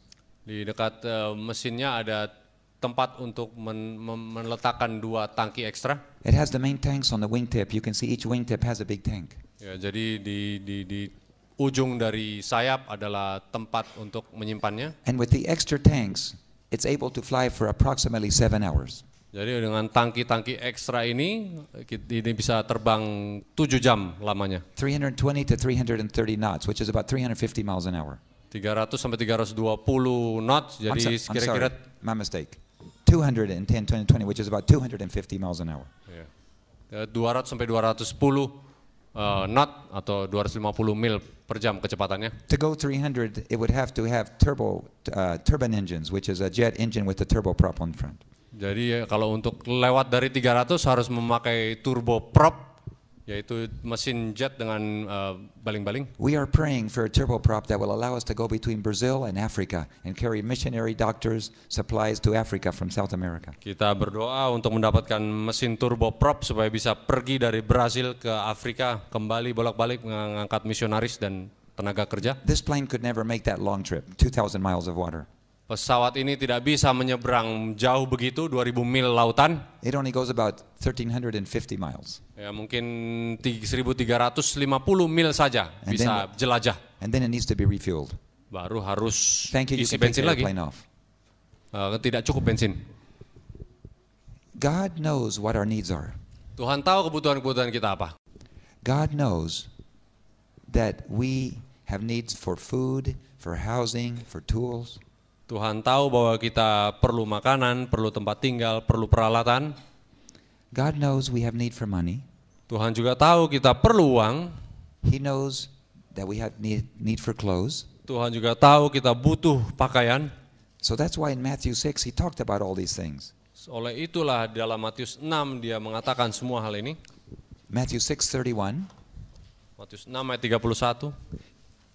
Di dekat mesinnya ada tempat untuk meletakkan 2 tangki ekstra. It has the main tanks on the wingtip. You can see each wingtip has a big tank. Ya, jadi di ujung dari sayap adalah tempat untuk menyimpannya. And with the extra tanks, it's able to fly for approximately 7 hours. Jadi dengan tangki-tangki ekstra ini bisa terbang 7 jam lamanya. 320 to 330 knots, which is about 350 miles an hour. 300 sampai 320 knots, I'm jadi sorry, kira-kira my mistake. 210, 20, which is about 250 miles an hour. 200 sampai 210 knot atau 250 mil per jam kecepatannya. To go 300, it would have to have turbine engines, which is a jet engine with a turboprop on front. Jadi kalau untuk lewat dari 300 harus memakai turboprop, yaitu mesin jet dengan baling-baling. We are praying for a turboprop that will allow us to go between Brazil and Africa and carry missionary doctors, supplies to Africa from South America. Kita berdoa untuk mendapatkan mesin turboprop supaya bisa pergi dari Brasil ke Afrika, kembali bolak-balik mengangkat misionaris dan tenaga kerja. This plane could never make that long trip, 2,000 miles of water. Pesawat ini tidak bisa menyeberang jauh begitu, 2.000 mil lautan. It only goes about 1,350 miles. Ya, mungkin 1.350 mil saja And bisa jelajah. And then it needs to be refueled. Baru harus Thank you, you isi can take bensin the lagi. airplane off. Tidak cukup bensin. God knows what our needs are. Tuhan tahu kebutuhan-kebutuhan kita apa. God knows that we have needs for food, for housing, for tools. Tuhan tahu bahwa kita perlu makanan, perlu tempat tinggal, perlu peralatan. God knows we have need for money. Tuhan juga tahu kita perlu uang. He knows that we have need for clothes. Tuhan juga tahu kita butuh pakaian. So that's why in Matthew 6 he talked about all these things. Oleh itulah dalam Matius 6 dia mengatakan semua hal ini. Matthew 6:31. Matius 6 ayat 31.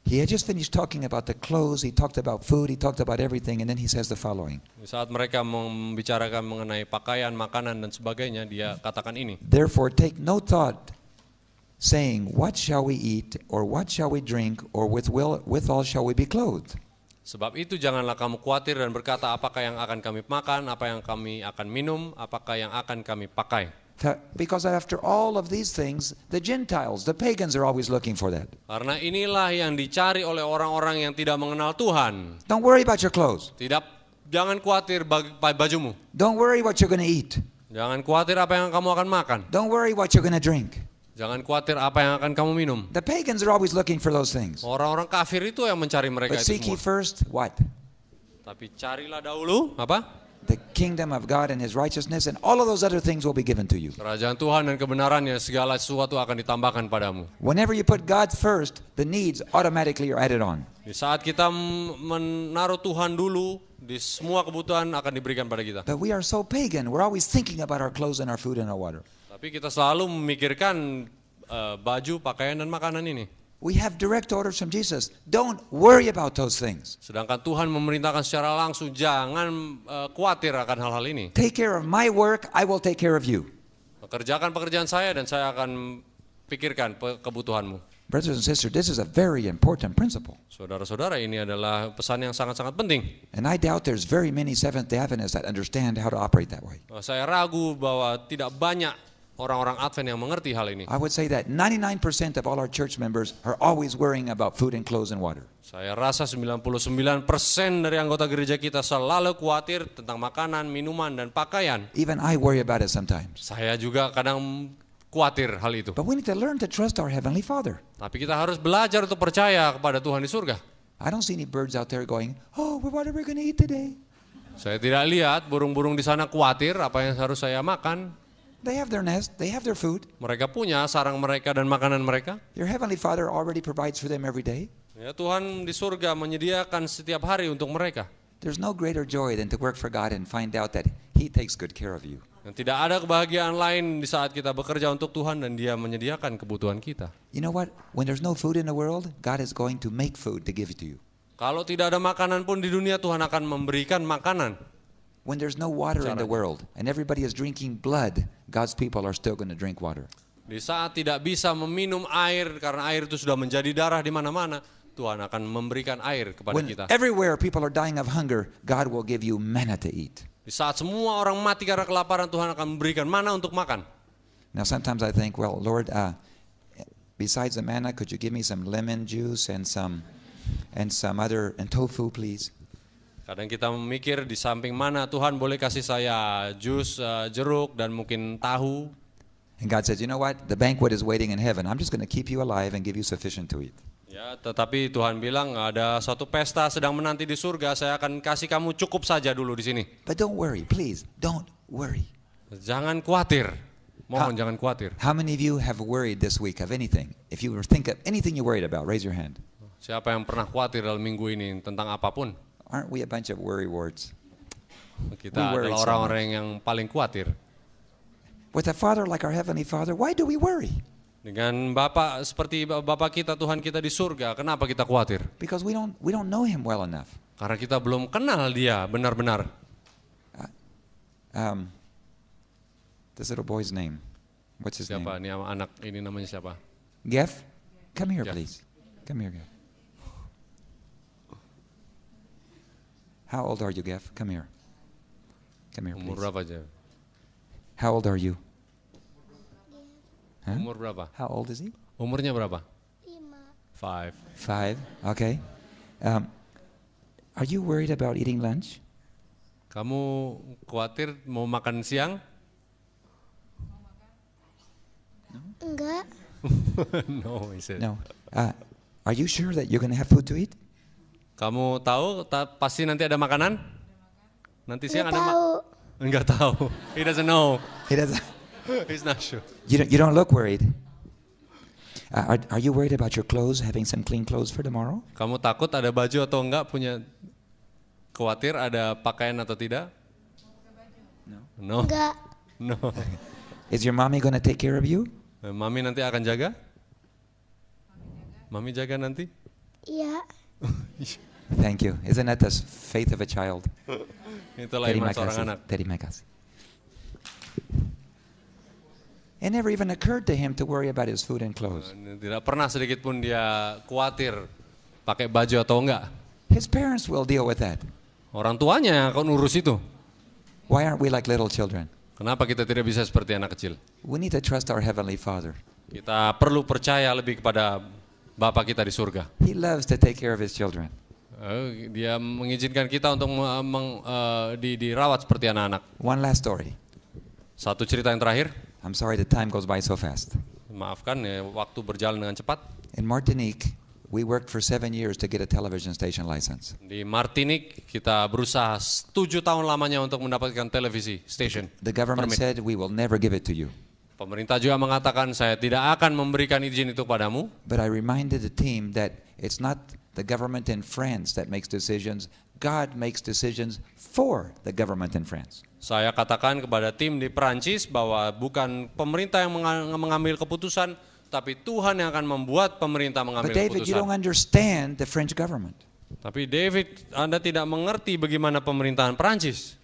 He had just finished talking about the clothes, he talked about food, he talked about everything, and then he says the following. Di saat mereka membicarakan mengenai pakaian, makanan dan sebagainya, dia katakan ini. Therefore take no thought, saying, what shall we eat, or what shall we drink, or withal shall we be clothed? Sebab itu janganlah kamu khawatir dan berkata apakah yang akan kami makan, apa yang kami akan minum, apakah yang akan kami pakai. Because after all of these things, the Gentiles, the pagans are always looking for that. Karena inilah yang dicari oleh orang-orang yang tidak mengenal Tuhan. Don't worry about your clothes. Jangan khawatir bajumu. Don't worry what you're going to eat. Jangan khawatir apa yang kamu akan makan. Don't worry what you're going to drink. Jangan khawatir apa yang akan kamu minum. The pagans are always looking for those things. Orang-orang kafir itu yang mencari mereka But itu seek ye semua. first what? Tapi carilah dahulu apa? The kingdom of God and his righteousness, and all of those other things will be given to you. Kerajaan Tuhan dan kebenarannya, segala sesuatu akan ditambahkan padamu. Whenever you put God first, the needs automatically are added on. Di saat kita menaruh Tuhan dulu, di semua kebutuhan akan diberikan pada kita. But we are so pagan, we're always thinking about our clothes and our food and our water. Tapi kita selalu memikirkan baju, pakaian dan makanan ini. We have direct orders from Jesus. Don't worry about those things. Sedangkan Tuhan memerintahkan secara langsung, jangan khawatir akan hal-hal ini. Take care of my work, I will take care of you. Kerjakan pekerjaan saya dan saya akan pikirkan kebutuhanmu. Brothers and sisters, this is a very important principle. Saudara-saudara, ini adalah pesan yang sangat-sangat penting. And I doubt there's very many Seventh-day Adventists that understand how to operate that way. Saya ragu bahwa tidak banyak orang-orang Advent yang mengerti hal ini. I would say that 99% of all our church members are always worrying about food and clothes and water. Saya rasa 99% dari anggota gereja kita selalu khawatir tentang makanan, minuman, dan pakaian. Even I worry about it sometimes. Saya juga kadang khawatir hal itu. But we need to learn to trust our Heavenly Father. Tapi kita harus belajar untuk percaya kepada Tuhan di surga. I don't see any birds out there going, oh, what are we going to eat today? Saya tidak lihat burung-burung di sana khawatir apa yang harus saya makan. They have their nest, they have their food. Mereka punya sarang mereka dan makanan mereka. Your Heavenly Father already provides for them every day. Ya, Tuhan di surga menyediakan setiap hari untuk mereka. There's no greater joy than to work for God and find out that He takes good care of you. Dan tidak ada kebahagiaan lain di saat kita bekerja untuk Tuhan dan Dia menyediakan kebutuhan kita. You know what? When there's no food in the world, God is going to make food to give it to you. Kalau tidak ada makanan pun di dunia, Tuhan akan memberikan makanan. When there's no water in the world and everybody is drinking blood, God's people are still going to drink water. Di saat tidak bisa meminum air karena air itu sudah menjadi darah di mana-mana, Tuhan akan memberikan air kepada When kita. everywhere people are dying of hunger, God will give you manna to eat. Di saat semua orang mati karena kelaparan, Tuhan akan memberikan mana untuk makan. Now sometimes I think, well, Lord, besides the manna, could you give me some lemon juice and some tofu, please? Kadang kita memikir di samping mana Tuhan boleh kasih saya jus jeruk dan mungkin tahu. And God says, you know what? The banquet is waiting in heaven. I'm just going to keep you alive and give you sufficient to eat. Ya, tetapi Tuhan bilang ada suatu pesta sedang menanti di surga, saya akan kasih kamu cukup saja dulu di sini. But don't worry, please, don't worry. Jangan khawatir. Mohon jangan khawatir. How many of you have worried this week of anything? If you think of anything you worried about, raise your hand. Siapa yang pernah khawatir dalam minggu ini tentang apapun? Aren't we a bunch of worry wards? Kita We worry adalah so orang-orang yang paling khawatir. With a Father like our Heavenly Father, why do we worry? Dengan Bapa seperti Bapa kita, Tuhan kita di surga, kenapa kita khawatir? Because we don't know Him well enough. Karena kita belum kenal Dia benar-benar. This little boy's name, what's his Siapa name? ini anak ini namanya siapa? Geff? Come here, Geff. please. Come here, Geff. How old are you, Geff? Come here. Come here, Umur please. berapa aja? How old are you? Huh? Umur berapa? How old is he? Umurnya berapa? 5. 5. 5. Okay. Are you worried about eating lunch? Kamu khawatir mau makan siang? Enggak. No, he said. No. Are you sure that you're going to have food to eat? Kamu tahu pasti nanti ada makanan? Nanti siang Nggak ada tahu. Enggak tahu. He doesn't know. He doesn't. He's not sure. You don't look worried. Are you worried about your clothes, having some clean clothes for tomorrow? Kamu takut ada baju atau enggak, punya khawatir ada pakaian atau tidak? No. Enggak. No. Is your mommy going to take care of you? Mami nanti akan jaga? Mami jaga nanti? Iya. Thank you. Isn't that the faith of a child? Itulah iman seorang anak. Terima kasih. It never even occurred to him to worry about his food and clothes. Tidak pernah sedikit pun dia khawatir pakai baju atau enggak. His parents will deal with that. Orang tuanya yang akan urus itu. Why aren't we like little children? Kenapa kita tidak bisa seperti anak kecil? We need to trust our Heavenly Father. Kita perlu percaya lebih kepada Bapa kita di surga. He loves to take care of his children. Dia mengizinkan kita untuk dirawat seperti anak-anak. One last story. Satu cerita yang terakhir. I'm sorry the time goes by so fast. Maafkan ya, waktu berjalan dengan cepat. In Martinique, we worked for 7 years to get a television station license. Di Martinique kita berusaha 7 tahun lamanya untuk mendapatkan televisi station. The government permit. said we will never give it to you. Pemerintah juga mengatakan saya tidak akan memberikan izin itu padamu. But I reminded the team that it's not the government in France that makes decisions. God makes decisions for the government in France. Saya katakan kepada tim di Perancis bahwa bukan pemerintah yang mengambil keputusan, tapi Tuhan yang akan membuat pemerintah mengambil But David, you don't keputusan. understand the French government. Tapi David, Anda tidak mengerti bagaimana pemerintahan Perancis.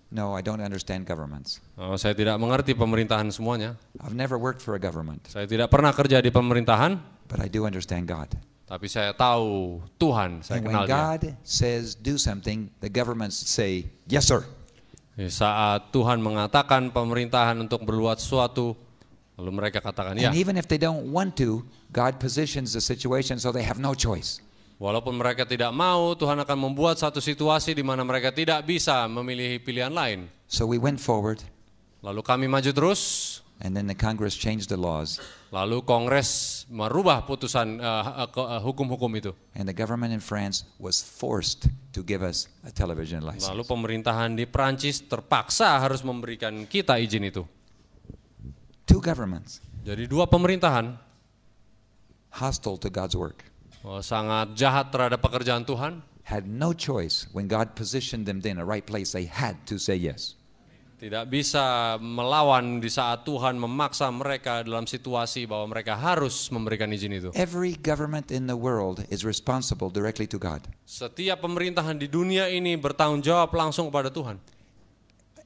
No, I don't understand governments. Saya tidak mengerti pemerintahan semuanya. I've never worked for a government, Saya tidak pernah kerja di pemerintahan, but I do understand God. tapi saya tahu Tuhan, saya And kenal when Dia. God says do something, the governments say, yes sir. Di saat Tuhan mengatakan pemerintahan untuk berbuat sesuatu, lalu mereka katakan ya. And even if they don't want to, God positions the situation so they have no choice. Walaupun mereka tidak mau, Tuhan akan membuat satu situasi di mana mereka tidak bisa memilih pilihan lain. So we went forward, Lalu kami maju terus, and then the Congress changed the laws, lalu Kongres merubah putusan hukum-hukum itu. and the government in France was forced to give us a television license. Lalu pemerintahan di Prancis terpaksa harus memberikan kita izin itu. Two governments Jadi dua pemerintahan hostile to God's work sangat jahat terhadap pekerjaan Tuhan. had no choice. When God positioned them in the right place, they had to say yes. Tidak bisa melawan di saat Tuhan memaksa mereka dalam situasi bahwa mereka harus memberikan izin itu. Every government in the world is responsible directly to God. Setiap pemerintahan di dunia ini bertanggung jawab langsung kepada Tuhan.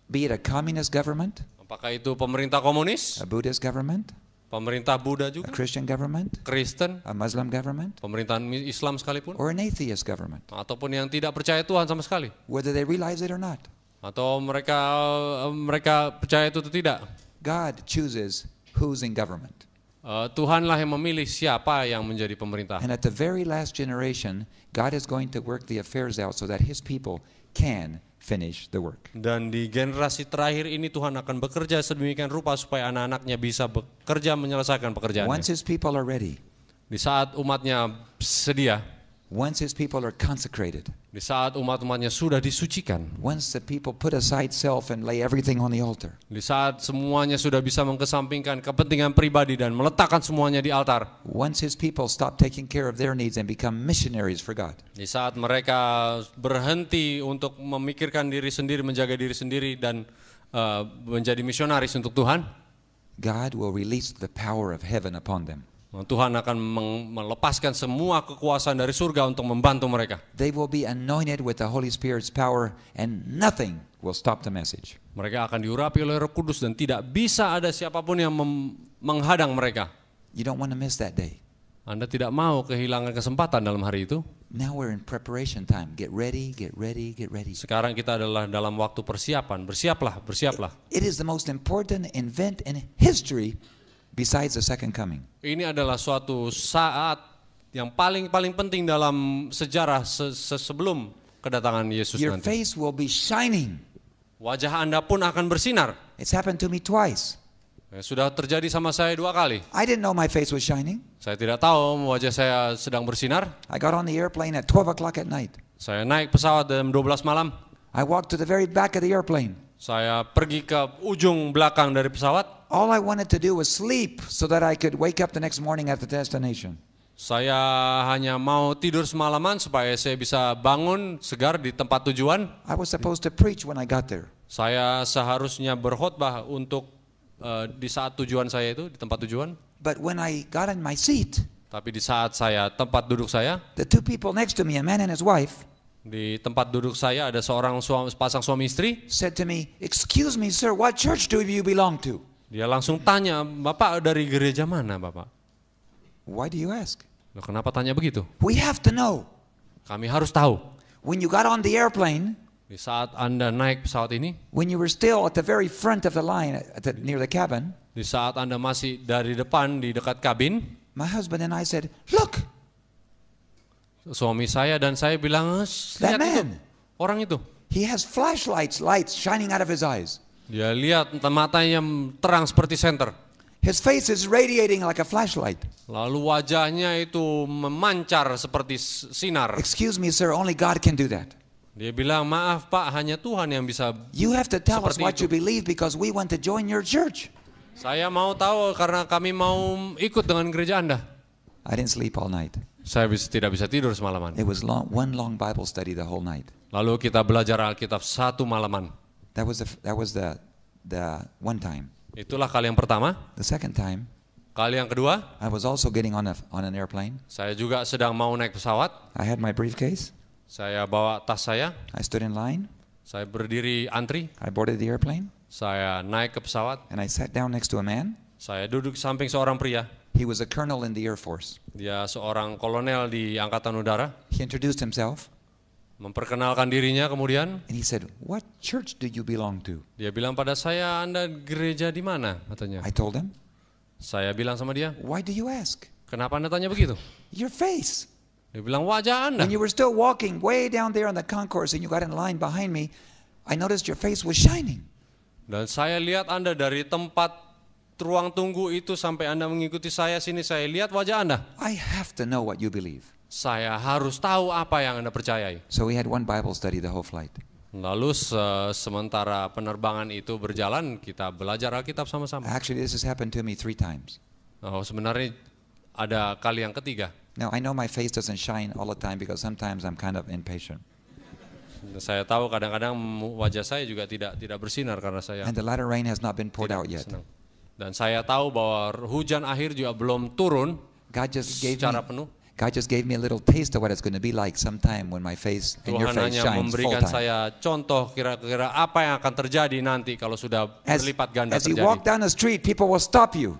Be it a communist government, Apakah itu pemerintah komunis, a Buddhist government, pemerintah Buddha a juga, Christian government, Kristen, a Muslim government, pemerintahan Islam sekalipun, or an atheist government, ataupun yang tidak percaya Tuhan sama sekali, whether they realize it or not. atau mereka percaya itu atau tidak. God chooses who's in government. Tuhanlah yang memilih siapa yang menjadi pemerintah. And at the very last generation, God is going to work the affairs out so that his people can finish the work. Dan di generasi terakhir ini Tuhan akan bekerja sedemikian rupa supaya anak-anaknya bisa bekerja menyelesaikan pekerjaannya. Once his people are ready, Di saat umatnya sedia, once his people are consecrated, di saat umat-umatnya sudah disucikan, once the people put aside self and lay everything on the altar, di saat semuanya sudah bisa mengesampingkan kepentingan pribadi dan meletakkan semuanya di altar, once his people stop taking care of their needs and become missionaries for God, di saat mereka berhenti untuk memikirkan diri sendiri, menjaga diri sendiri dan menjadi misionaris untuk Tuhan, God will release the power of heaven upon them. Tuhan akan melepaskan semua kekuasaan dari surga untuk membantu mereka. They will be anointed with the Holy Spirit's power, and nothing will stop the message. Mereka akan diurapi oleh Roh Kudus dan tidak bisa ada siapapun yang menghadang mereka. You don't want to miss that day. Anda tidak mau kehilangan kesempatan dalam hari itu. Now we're in preparation time. Get ready, get ready, get ready. Sekarang kita adalah dalam waktu persiapan. Bersiaplah, bersiaplah. It is the most important event in history besides the second coming. Ini adalah suatu saat yang paling penting dalam sejarah sebelum kedatangan Yesus Your nanti. face will be shining. Wajah Anda pun akan bersinar. It's happened to me twice. Sudah terjadi sama saya 2 kali. I didn't know my face was shining. Saya tidak tahu wajah saya sedang bersinar. I got on the airplane at 12 o'clock at night. Saya naik pesawat jam 12 malam. I walked to the very back of the airplane. Saya pergi ke ujung belakang dari pesawat. All I wanted to do was sleep so that I could wake up the next morning at the destination. Saya hanya mau tidur semalaman supaya saya bisa bangun segar di tempat tujuan. I was supposed to preach when I got there. Saya seharusnya berkhotbah untuk di saat tujuan saya itu, di tempat tujuan. But when I got in my seat, Tapi di saat saya, tempat duduk saya, the two people next to me, a man and his wife, di tempat duduk saya ada pasang suami istri. said to me, "Excuse me, sir, what church do you belong to?" Dia langsung tanya, "Bapak dari gereja mana, Bapak?" Why do you ask? Loh, kenapa tanya begitu? We have to know. Kami harus tahu. When you got on the airplane, Di saat Anda naik pesawat ini, when you were still at the very front of the line near the cabin, di saat Anda masih dari depan di dekat kabin, my husband and I said, "Look, suami saya dan saya bilang, that lihat itu, man. orang itu. He has lights shining out of his eyes. Dia lihat matanya terang seperti senter. His face is radiating like a flashlight." Lalu wajahnya itu memancar seperti sinar. Excuse me, sir, only God can do that. Dia bilang, "Maaf Pak, hanya Tuhan yang bisa." You have to tell us Seperti what itu. you believe because we want to join your church. Saya mau tahu karena kami mau ikut dengan gereja Anda. I didn't sleep all night. Saya tidak bisa tidur semalaman. It was one long Bible study the whole night. Lalu kita belajar Alkitab 1 malaman. That was the one time. Itulah kali yang pertama. The second time, Kali yang kedua, I was also getting on an airplane. saya juga sedang mau naik pesawat. I had my briefcase. Saya bawa tas saya. I stood in line. Saya berdiri antri. I boarded the airplane Saya naik ke pesawat. and I sat down next to a man. Saya duduk samping seorang pria. He was a colonel in the Air Force. Dia seorang kolonel di Angkatan Udara. He introduced himself Memperkenalkan dirinya kemudian. and he said, "What church do you belong to?" Dia bilang pada saya, "Anda gereja di mana?" katanya. I told him, Saya bilang sama dia, "Why do you ask?" "Kenapa Anda tanya begitu?" Your face. Dia bilang, "Wajah Anda." When you were still walking way down there on the concourse and you got in line behind me, I noticed your face was shining. Dan saya lihat Anda dari tempat ruang tunggu itu sampai Anda mengikuti saya sini, saya lihat wajah Anda. I have to know what you believe. Saya harus tahu apa yang Anda percayai. So we had one Bible study the whole flight. Lalu sementara penerbangan itu berjalan, kita belajar Alkitab sama-sama. Actually, this has happened to me 3 times. Oh, sebenarnya ada kali yang ketiga. Now, I know my face doesn't shine all the time because sometimes I'm kind of impatient. Saya tahu kadang-kadang wajah saya juga tidak bersinar karena saya And the latter rain has not been poured out yet. senang. Dan saya tahu bahwa hujan akhir juga belum turun God just secara penuh. gave me a little taste of what it's going to be like sometime when my face and your Tuhan face hanya shines full memberikan time. saya contoh kira-kira apa yang akan terjadi nanti kalau sudah berlipat ganda As you walk terjadi. down the street, people will stop you.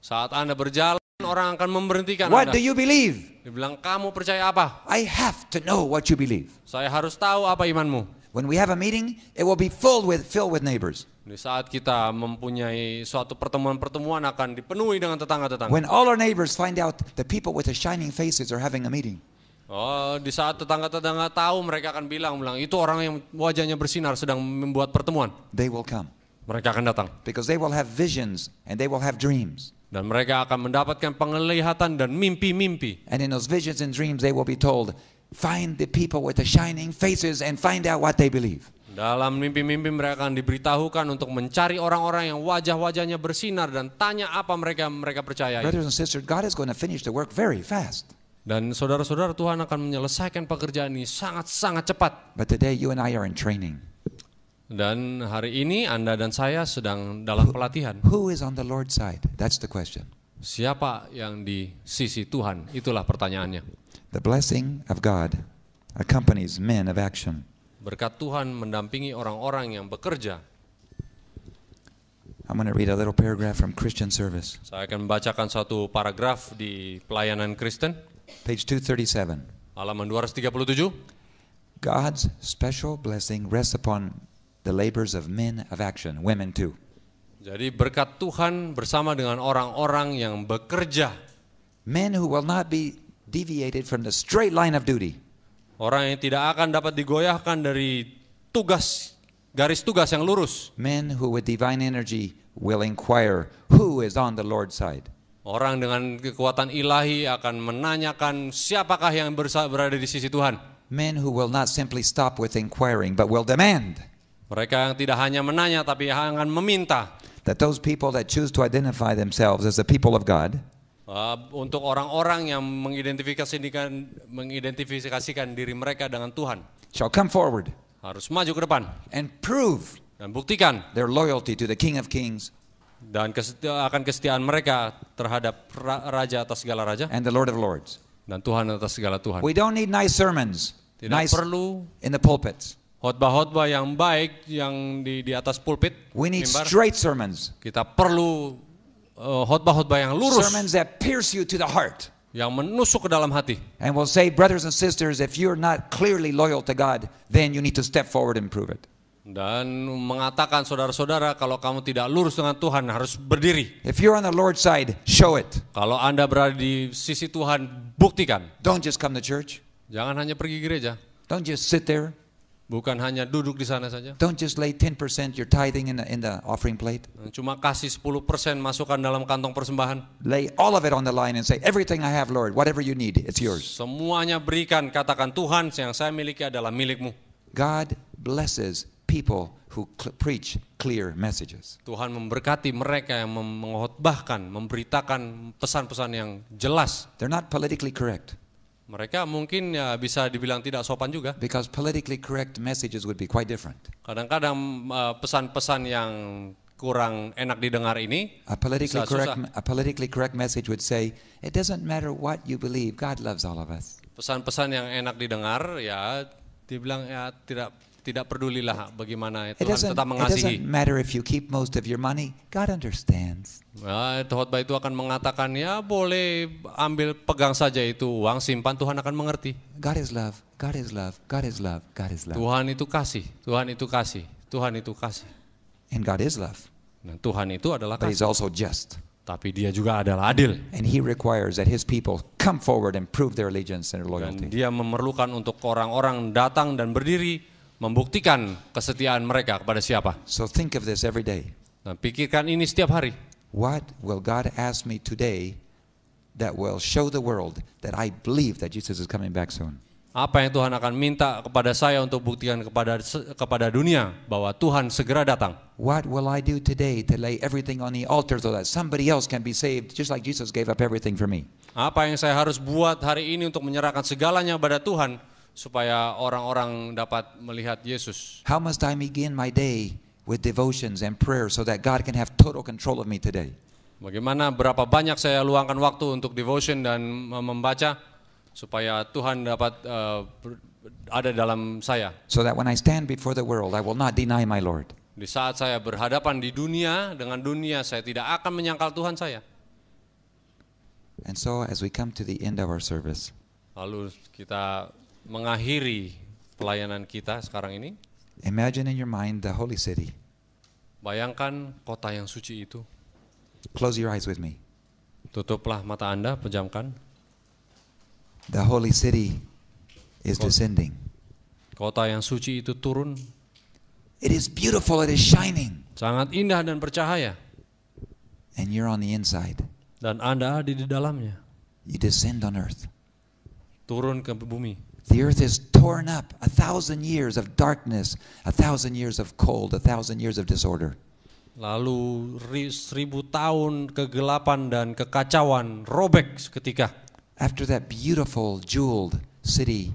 Saat Anda berjalan, orang akan memberhentikan What Anda. do you believe? Dia bilang, "Kamu percaya apa?" I have to know what you believe. Saya harus tahu apa imanmu. When we have a meeting, it will be filled with neighbors. Di saat kita mempunyai suatu pertemuan akan dipenuhi dengan tetangga-tetangga. When all our neighbors find out the people with the shining faces are having a meeting, Oh, di saat tetangga-tetangga tahu, mereka akan bilang itu orang yang wajahnya bersinar sedang membuat pertemuan. they will come Mereka akan datang because they will have visions and they will have dreams. dan mereka akan mendapatkan penglihatan dan mimpi-mimpi. And in those visions and dreams, they will be told, find the people with the shining faces and find out what they believe. Dalam mimpi-mimpi mereka akan diberitahukan untuk mencari orang-orang yang wajah-wajahnya bersinar dan tanya apa mereka percayai. Brothers and sisters, God is going to finish the work very fast. Dan saudara-saudara, Tuhan akan menyelesaikan pekerjaan ini sangat-sangat cepat. But today, you and I are in training. Dan hari ini Anda dan saya sedang dalam pelatihan. Who is on the Lord's side? That's the question. Siapa yang di sisi Tuhan? Itulah pertanyaannya. The blessing of God accompanies men of action. Berkat Tuhan mendampingi orang-orang yang bekerja. I'm going to read a little paragraph from Christian Service, Saya akan membacakan satu paragraf di pelayanan Kristen, page 237. halaman 237. God's special blessing rests upon the labors of men of action, women too. Jadi berkat Tuhan bersama dengan orang-orang yang bekerja. Men who will not be deviated from the straight line of duty. Orang yang tidak akan dapat digoyahkan dari tugas garis tugas yang lurus. Men who with divine energy will inquire who is on the Lord's side. Orang dengan kekuatan ilahi akan menanyakan siapakah yang berada di sisi Tuhan. Men who will not simply stop with inquiring but will demand Mereka yang tidak hanya menanya tapi akan meminta. that those people that choose to identify themselves as the people of God Untuk orang-orang yang mengidentifikasikan diri mereka dengan Tuhan shall come forward harus maju ke depan and prove dan buktikan their loyalty to the King of Kings dan akan kesetiaan mereka terhadap Raja atas segala raja and the Lord of Lords. dan Tuhan atas segala Tuhan. We don't need nice sermons, Tidak nice perlu in the pulpits. khotbah-khotbah yang baik yang di atas pulpit, We need mimbar. straight sermons, Kita perlu khotbah-khotbah yang lurus, sermons that pierce you to the heart yang menusuk ke dalam hati. and will say, brothers and sisters, if you're not clearly loyal to God, then you need to step forward and prove it. Dan mengatakan saudara-saudara, kalau kamu tidak lurus dengan Tuhan harus berdiri. If you're on the Lord's side, show it. Kalau Anda berada di sisi Tuhan, buktikan. Don't just come to church. Jangan hanya pergi gereja, Don't just sit there. bukan hanya duduk di sana saja. Don't just lay 10% your tithing in the offering plate. Cuma kasih 10% masukkan dalam kantong persembahan. Lay all of it on the line and say, everything I have, Lord, whatever you need, it's yours. Semuanya berikan, katakan Tuhan yang saya miliki adalah milikmu. God blesses people who preach clear messages. Tuhan memberkati mereka yang mengkhotbahkan, memberitakan pesan-pesan yang jelas. They're not politically correct, Mereka mungkin ya bisa dibilang tidak sopan juga. because politically correct messages would be quite different. Kadang-kadang pesan-pesan yang kurang enak didengar ini A politically susah. correct message would say, it doesn't matter what you believe, God loves all of us. Pesan-pesan yang enak didengar ya dibilang ya tidak pedulilah bagaimana It Tuhan tetap doesn't mengasihi. matter if you keep most of your money, God understands. Nah, khotbah itu akan mengatakan ya boleh ambil pegang saja itu uang, simpan, Tuhan akan mengerti. God is love, God is love, God is love, God is love. Tuhan itu kasih, Tuhan itu kasih, Tuhan itu kasih. And God is love, Nah, Tuhan itu adalah but He's kasih, also just. tapi Dia juga adalah adil. And He requires that His people come forward and prove their allegiance and their Dan loyalty. Dia memerlukan untuk orang-orang datang dan berdiri membuktikan kesetiaan mereka kepada siapa. So think of this every day. Nah, pikirkan ini setiap hari. What will God ask me today that will show the world that I believe that Jesus is coming back soon? Apa yang Tuhan akan minta kepada saya untuk buktikan kepada dunia bahwa Tuhan segera datang. What will I do today to lay everything on the altar so that somebody else can be saved just like Jesus gave up everything for me? Apa yang saya harus buat hari ini untuk menyerahkan segalanya pada Tuhan supaya orang-orang dapat melihat Yesus. How must I begin my day with devotions and prayer so that God can have total control of me today? Bagaimana berapa banyak saya luangkan waktu untuk devotion dan membaca supaya Tuhan dapat ada dalam saya. So that when I stand before the world, I will not deny my Lord. Di saat saya berhadapan di dunia dengan dunia, saya tidak akan menyangkal Tuhan saya. And so as we come to the end of our service, Lalu kita mengakhiri pelayanan kita sekarang ini. imagine in your mind the holy city. Bayangkan kota yang suci itu. Close your eyes with me. Tutuplah mata Anda, pejamkan. The holy city is descending. Kota yang suci itu turun, It is beautiful, it is shining. sangat indah dan bercahaya. And you're on the inside. Dan Anda ada di dalamnya. You descend on earth. Turun ke bumi. The earth is torn up, 1,000 years of darkness, 1,000 years of cold, 1,000 years of disorder. Lalu 1000 tahun kegelapan dan kekacauan robek seketika. After that beautiful, jeweled city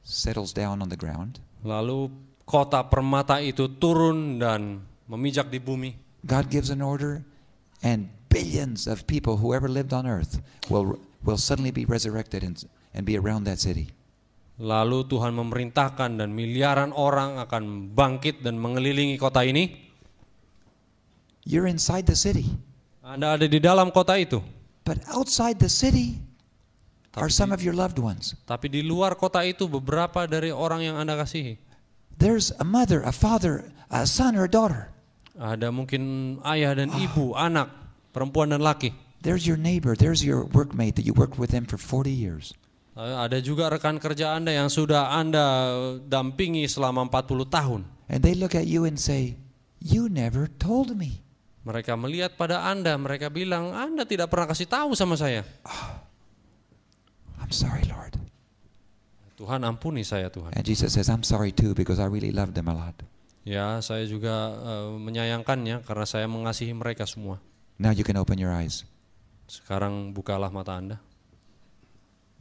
settles down on the ground, Lalu kota permata itu turun dan memijak di bumi. God gives an order, and billions of people who ever lived on earth will suddenly be resurrected and be around that city. Lalu Tuhan memerintahkan dan miliaran orang akan bangkit dan mengelilingi kota ini. You're inside the city, Anda ada di dalam kota itu. but outside the city are some of your loved ones. Tapi di luar kota itu beberapa dari orang yang Anda kasihi. There's a mother, a father, a son or a daughter. Ada mungkin ayah dan ibu, anak, perempuan dan laki. There's your neighbor, there's your workmate that you worked with them for 40 years. Ada juga rekan kerja Anda yang sudah Anda dampingi selama 40 tahun. And they look at you and say, "You never told me." Mereka melihat pada Anda, mereka bilang, Anda tidak pernah kasih tahu sama saya. I'm sorry, Lord. Tuhan ampuni saya Tuhan. And Jesus says, "I'm sorry too because I really loved them a lot." Ya, saya juga menyayangkannya karena saya mengasihi mereka semua. Now you can open your eyes. Sekarang bukalah mata Anda.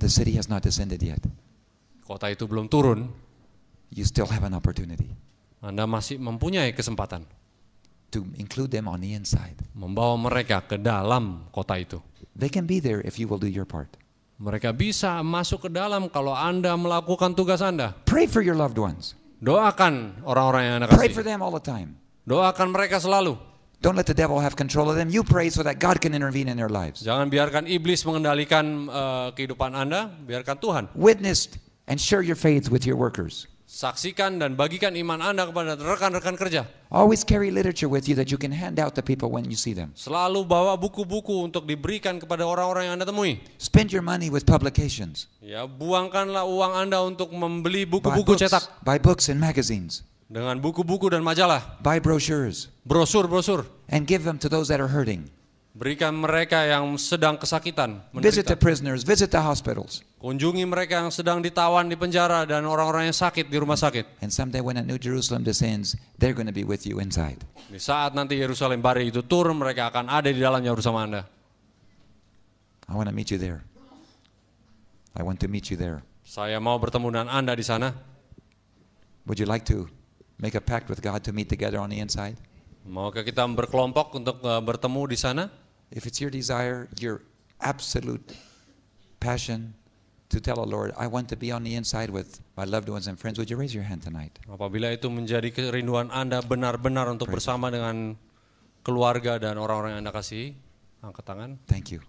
The city has not descended yet. Kota itu belum turun, You still have an opportunity Anda masih mempunyai kesempatan to include them on the inside. membawa mereka ke dalam kota itu. They can be there if you will do your part. Mereka bisa masuk ke dalam kalau Anda melakukan tugas Anda. Pray for your loved ones. Doakan orang-orang yang Anda Pray for kasih. them all the time. Doakan mereka selalu. Don't let the devil have control of them. You pray so that God can intervene in their lives. Jangan biarkan iblis mengendalikan kehidupan Anda, biarkan Tuhan. Witness and share your faith with your workers. Saksikan dan bagikan iman Anda kepada rekan-rekan kerja. Always carry literature with you that you can hand out to people when you see them. Selalu bawa buku-buku untuk diberikan kepada orang-orang yang Anda temui. Spend your money with publications. Ya, buangkanlah uang Anda untuk membeli Buy buku-buku books, cetak. buy books and magazines. Dengan buku-buku dan majalah. Buy brochures Brosur-brosur. and give them to those that are hurting. Berikan mereka yang sedang kesakitan, Visit the menderita. prisoners, visit the hospitals. Kunjungi mereka yang sedang ditawan di penjara dan orang-orang yang sakit di rumah sakit. And someday when a New Jerusalem descends, they're going to be with you inside. Di saat nanti Yerusalem baru itu turun, mereka akan ada di dalamnya bersama Anda. I want to meet you there. I want to meet you there. Saya mau bertemu dengan Anda di sana. Would you like to make a pact with God to meet together on the inside? Maukah kita berkelompok untuk bertemu di sana? If it's your desire, your absolute passion to tell the Lord, I want to be on the inside with my loved ones and friends, would you raise your hand tonight? Apabila itu menjadi kerinduan Anda benar-benar untuk bersama dengan keluarga dan orang-orang yang Anda kasihi, angkat tangan. Thank you.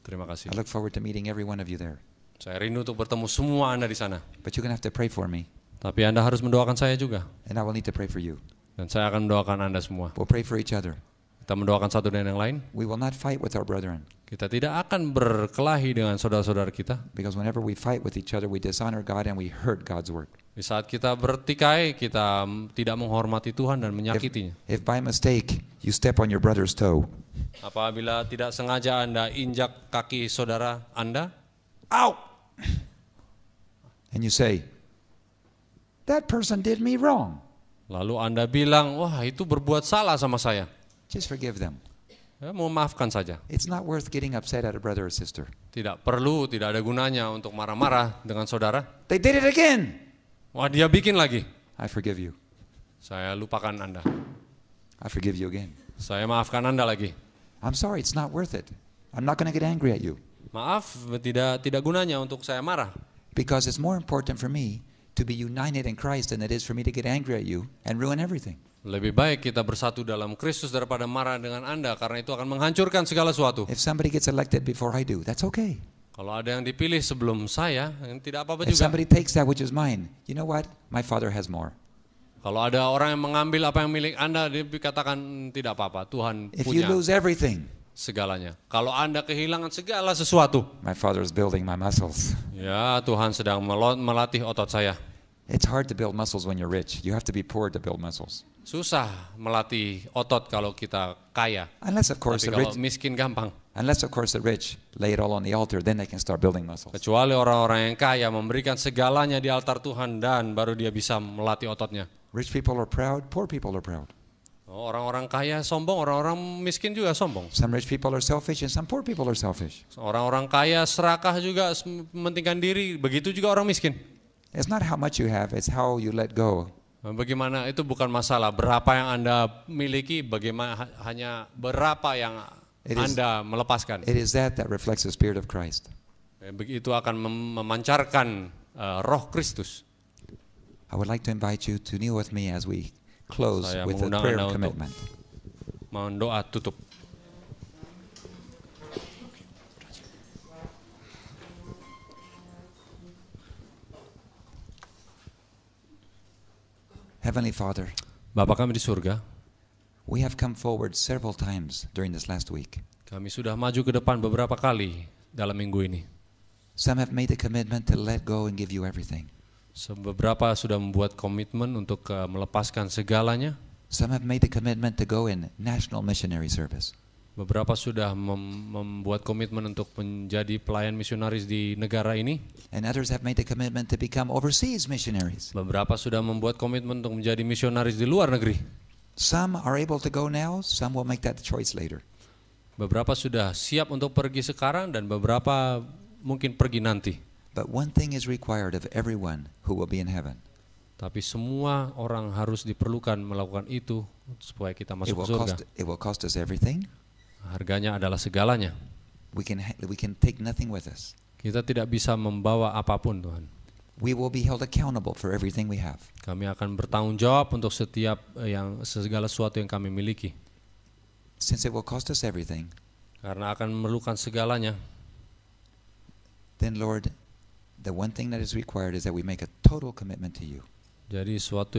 Terima I kasih. look forward to meeting every one of you there. Saya rindu untuk bertemu semua Anda di sana. But you're going to have to pray for me, Tapi Anda harus mendoakan saya juga. and I will need to pray for you. Dan saya akan mendoakan Anda semua. We'll pray for each other. Kita mendoakan satu dan yang lain. We will not fight with our brethren, Kita tidak akan berkelahi dengan saudara-saudara kita. because whenever we fight with each other, we dishonor God and we hurt God's word. Di saat kita bertikai, kita tidak menghormati Tuhan dan menyakitinya. If by mistake you step on your brother's toe, Apabila tidak sengaja Anda injak kaki saudara Anda, ow! And you say, that person did me wrong. lalu Anda bilang, wah itu berbuat salah sama saya. Just forgive them. Ya, mau maafkan saja. It's not worth getting upset at a brother or sister. Tidak perlu, tidak ada gunanya untuk marah-marah dengan saudara. They did it again. Wah dia bikin lagi. I forgive you. Saya lupakan Anda. I forgive you again. Saya maafkan Anda lagi. I'm sorry, it's not worth it. I'm not going to get angry at you, Maaf, tidak gunanya untuk saya marah. because it's more important for me to be united in Christ than it is for me to get angry at you and ruin everything. Lebih baik kita bersatu dalam Kristus daripada marah dengan Anda, karena itu akan menghancurkan segala sesuatu. If somebody gets elected before I do, that's okay. Kalau ada yang dipilih sebelum saya, tidak apa-apa If juga. somebody takes that which is mine, you know what? My Father has more. Kalau ada orang yang mengambil apa yang milik Anda, dia katakan tidak apa-apa, Tuhan If you punya lose everything, segalanya. Kalau Anda kehilangan segala sesuatu, my Father is building my muscles. ya Tuhan sedang melatih otot saya. It's hard to build muscles when you're rich. You have to be poor to build muscles. Susah melatih otot kalau kita kaya. Unless, of course, Tapi the kalau rich, miskin gampang. unless, of course, the rich lay it all on the altar, then they can start building muscles. Kecuali orang-orang yang kaya memberikan segalanya di altar Tuhan dan baru dia bisa melatih ototnya. Rich people are proud, poor people are proud. Orang-orang kaya sombong, orang-orang miskin juga sombong. Some rich people are selfish and some poor people are selfish. Orang-orang kaya serakah juga, mementingkan diri, begitu juga orang miskin. It's not how much you have, it's how you let go. Bagaimana itu bukan masalah berapa yang Anda miliki, bagaimana hanya berapa yang It is- Anda melepaskan. It is that that reflects the Spirit of Christ. Begitu akan memancarkan roh Kristus. I would like to invite you to kneel with me as we close Saya with a mengundang prayer Anda of untuk commitment. Mendoa tutup. Heavenly Father, Bapa kami di surga, we have come forward several times during this last week. kami sudah maju ke depan beberapa kali dalam minggu ini. Some have made the commitment to let go and give you everything. Beberapa sudah membuat komitmen untuk melepaskan segalanya. Some have made the commitment to go in national missionary service. Beberapa sudah membuat komitmen untuk menjadi pelayan misionaris di negara ini. And others have made the commitment to become overseas missionaries. Beberapa sudah membuat komitmen untuk menjadi misionaris di luar negeri. Some are able to go now, some will make that choice later. Beberapa sudah siap untuk pergi sekarang dan beberapa mungkin pergi nanti. But one thing is required of everyone who will be in heaven. Tapi semua orang harus diperlukan melakukan itu supaya kita masuk ke surga. It will cost us everything. Harganya adalah segalanya. We can take nothing with us. Kita tidak bisa membawa apapun, Tuhan. We will be held accountable for everything we have. Kami akan bertanggung jawab untuk segala sesuatu yang kami miliki. Since it will cost us everything, karena akan memerlukan segalanya, then Lord, the one thing that is required is that we make a total commitment to you. Jadi suatu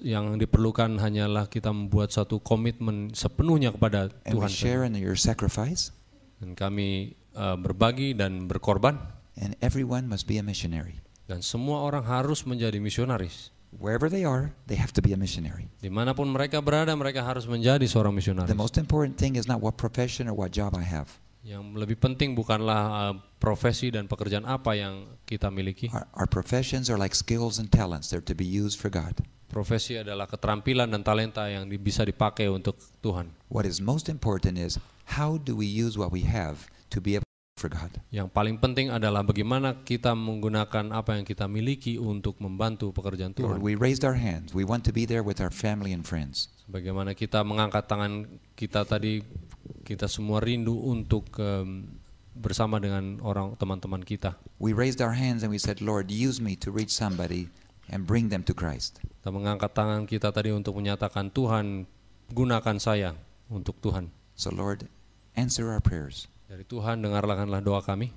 yang diperlukan hanyalah kita membuat satu komitmen sepenuhnya kepada And Tuhan. we share in your sacrifice. Dan kami berbagi dan berkorban. And everyone must be a missionary. Dan semua orang harus menjadi misionaris. Wherever they are, they have to be a missionary. Dimanapun mereka berada, mereka harus menjadi seorang misionaris. The most important thing is not what profession or what job I have. Yang lebih penting bukanlah profesi dan pekerjaan apa yang kita miliki. Our professions are like skills and talents. They're to be used for God. Profesi adalah keterampilan dan talenta yang bisa dipakai untuk Tuhan. What is most important is how do we use what we have to be able for God. Yang paling penting adalah bagaimana kita menggunakan apa yang kita miliki untuk membantu pekerjaan Tuhan. Lord, we raised our hands. We want to be there with our family and friends. Bagaimana kita mengangkat tangan kita tadi, kita semua rindu untuk bersama dengan teman-teman kita. We raised our hands and we said, Lord, use me to reach somebody and bring them to Christ. Kita mengangkat tangan kita tadi untuk menyatakan, Tuhan, gunakan saya untuk Tuhan. So Lord, answer our prayers. Dari Tuhan, dengarkanlah doa kami.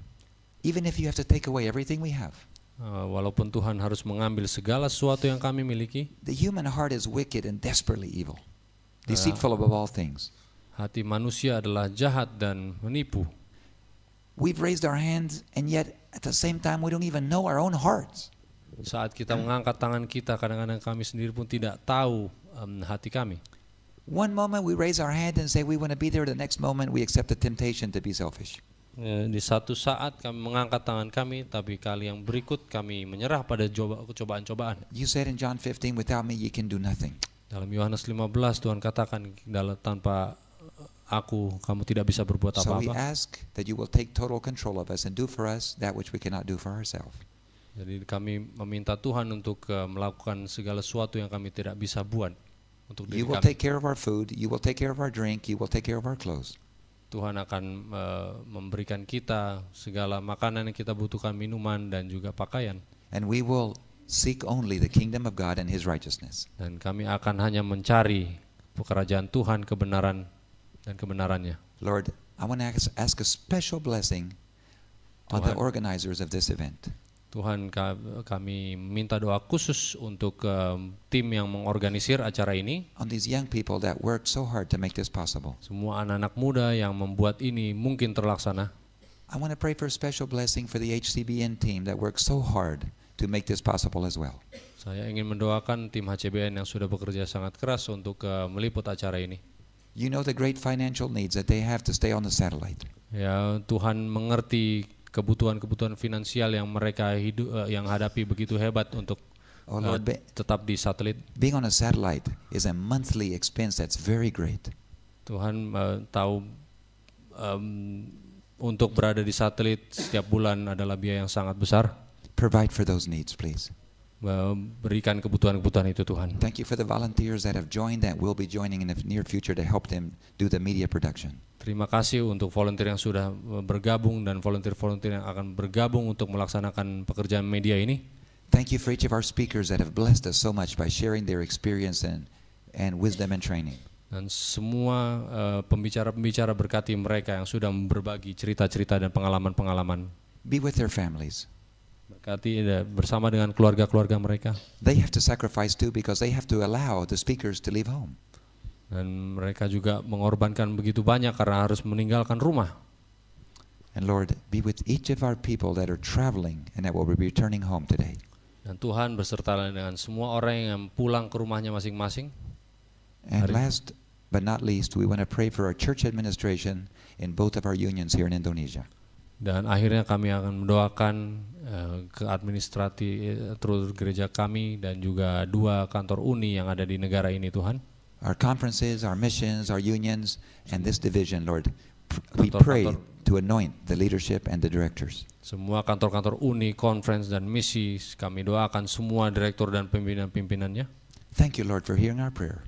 Even if you have to take away everything we have. Walaupun Tuhan harus mengambil segala sesuatu yang kami miliki. The human heart is wicked and desperately evil, deceitful above all things. Hati manusia adalah jahat dan menipu. We've raised our hands and yet at the same time we don't even know our own hearts. Saat kita mengangkat tangan kita, kadang-kadang kami sendiri pun tidak tahu hati kami. One moment we raise our hand and say we want to be there, the next moment we accept the temptation to be selfish. Di satu saat kami mengangkat tangan kami, tapi kali yang berikut kami menyerah pada cobaan-cobaan. You said in John 15, without me you can do nothing. Dalam Yohanes 15 Tuhan katakan, tanpa aku kamu tidak bisa berbuat So we apa-apa. ask that you will take total control of us and do for us that which we cannot do for ourselves. Jadi kami meminta Tuhan untuk melakukan segala sesuatu yang kami tidak bisa buat untuk diri You will kami. take care of our food, you will take care of our drink, you will take care of our clothes. Tuhan akan memberikan kita segala makanan yang kita butuhkan, minuman dan juga pakaian. And we will seek only the kingdom of God and His righteousness. Dan kami akan hanya mencari kerajaan Tuhan, kebenaran dan kebenarannya. Lord, I want to ask a special blessing on the organizers of this event. Tuhan, kami minta doa khusus untuk tim yang mengorganisir acara ini. On these young people that worked so hard to make this possible. Semua anak-anak muda yang membuat ini mungkin terlaksana. I want to pray for a special blessing for the HCBN team that worked so hard to make this possible as well. Saya ingin mendoakan tim HCBN yang sudah bekerja sangat keras untuk meliput acara ini. You know the great financial needs that they have to stay on the satellite. Ya, Tuhan mengerti kebutuhan-kebutuhan finansial yang mereka yang hadapi begitu hebat untuk tetap di satelit. Being on a satellite is a monthly expense that's very great. Tuhan tahu untuk berada di satelit setiap bulan adalah biaya yang sangat besar. Provide for those needs, please. Berikan kebutuhan-kebutuhan itu, Tuhan. Thank you for the volunteers that have joined, that will be joining in the near future to help them do the media production. Terima kasih untuk volunteer yang sudah bergabung dan volunteer-volunteer yang akan bergabung untuk melaksanakan pekerjaan media ini. Thank you for each of our speakers that have blessed us so much by sharing their experience and wisdom and training. Dan semua pembicara-pembicara berkati mereka yang sudah berbagi cerita-cerita dan pengalaman-pengalaman. Be with their families. Berkati bersama dengan keluarga-keluarga mereka. They have to sacrifice too because they have to allow the speakers to leave home. Dan mereka juga mengorbankan begitu banyak karena harus meninggalkan rumah. And Lord, be with each of our people that are traveling and that will be returning home today. Dan Tuhan bersertalah dengan semua orang yang pulang ke rumahnya masing-masing. And last but not least, we want to pray for our church administration in both of our unions here in Indonesia. Dan akhirnya kami akan mendoakan ke terus gereja kami dan juga 2 kantor uni yang ada di negara ini, Tuhan. Our conferences, our missions, our unions, and this division, Lord, we pray to anoint the leadership and the directors. Semua kantor-kantor uni, conference dan misi, kami doakan semua direktur dan pimpinan-pimpinannya. Thank you, Lord, for hearing our prayer.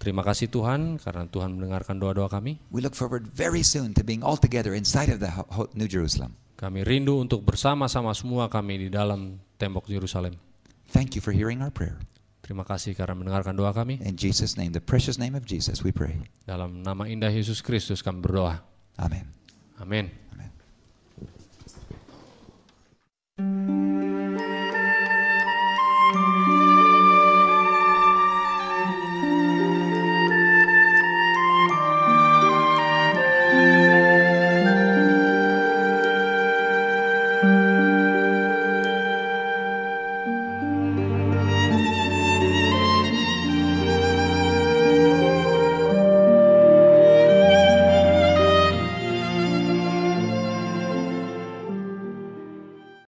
Terima kasih Tuhan karena Tuhan mendengarkan doa-doa kami. We look forward very soon to being all together inside of the New Jerusalem. Kami rindu untuk bersama-sama semua kami di dalam tembok Yerusalem. Thank you for hearing our prayer. Terima kasih karena mendengarkan doa kami. In Jesus' name, the precious name of Jesus, we pray. Dalam nama indah Yesus Kristus kami berdoa. Amen. Amin. Amen.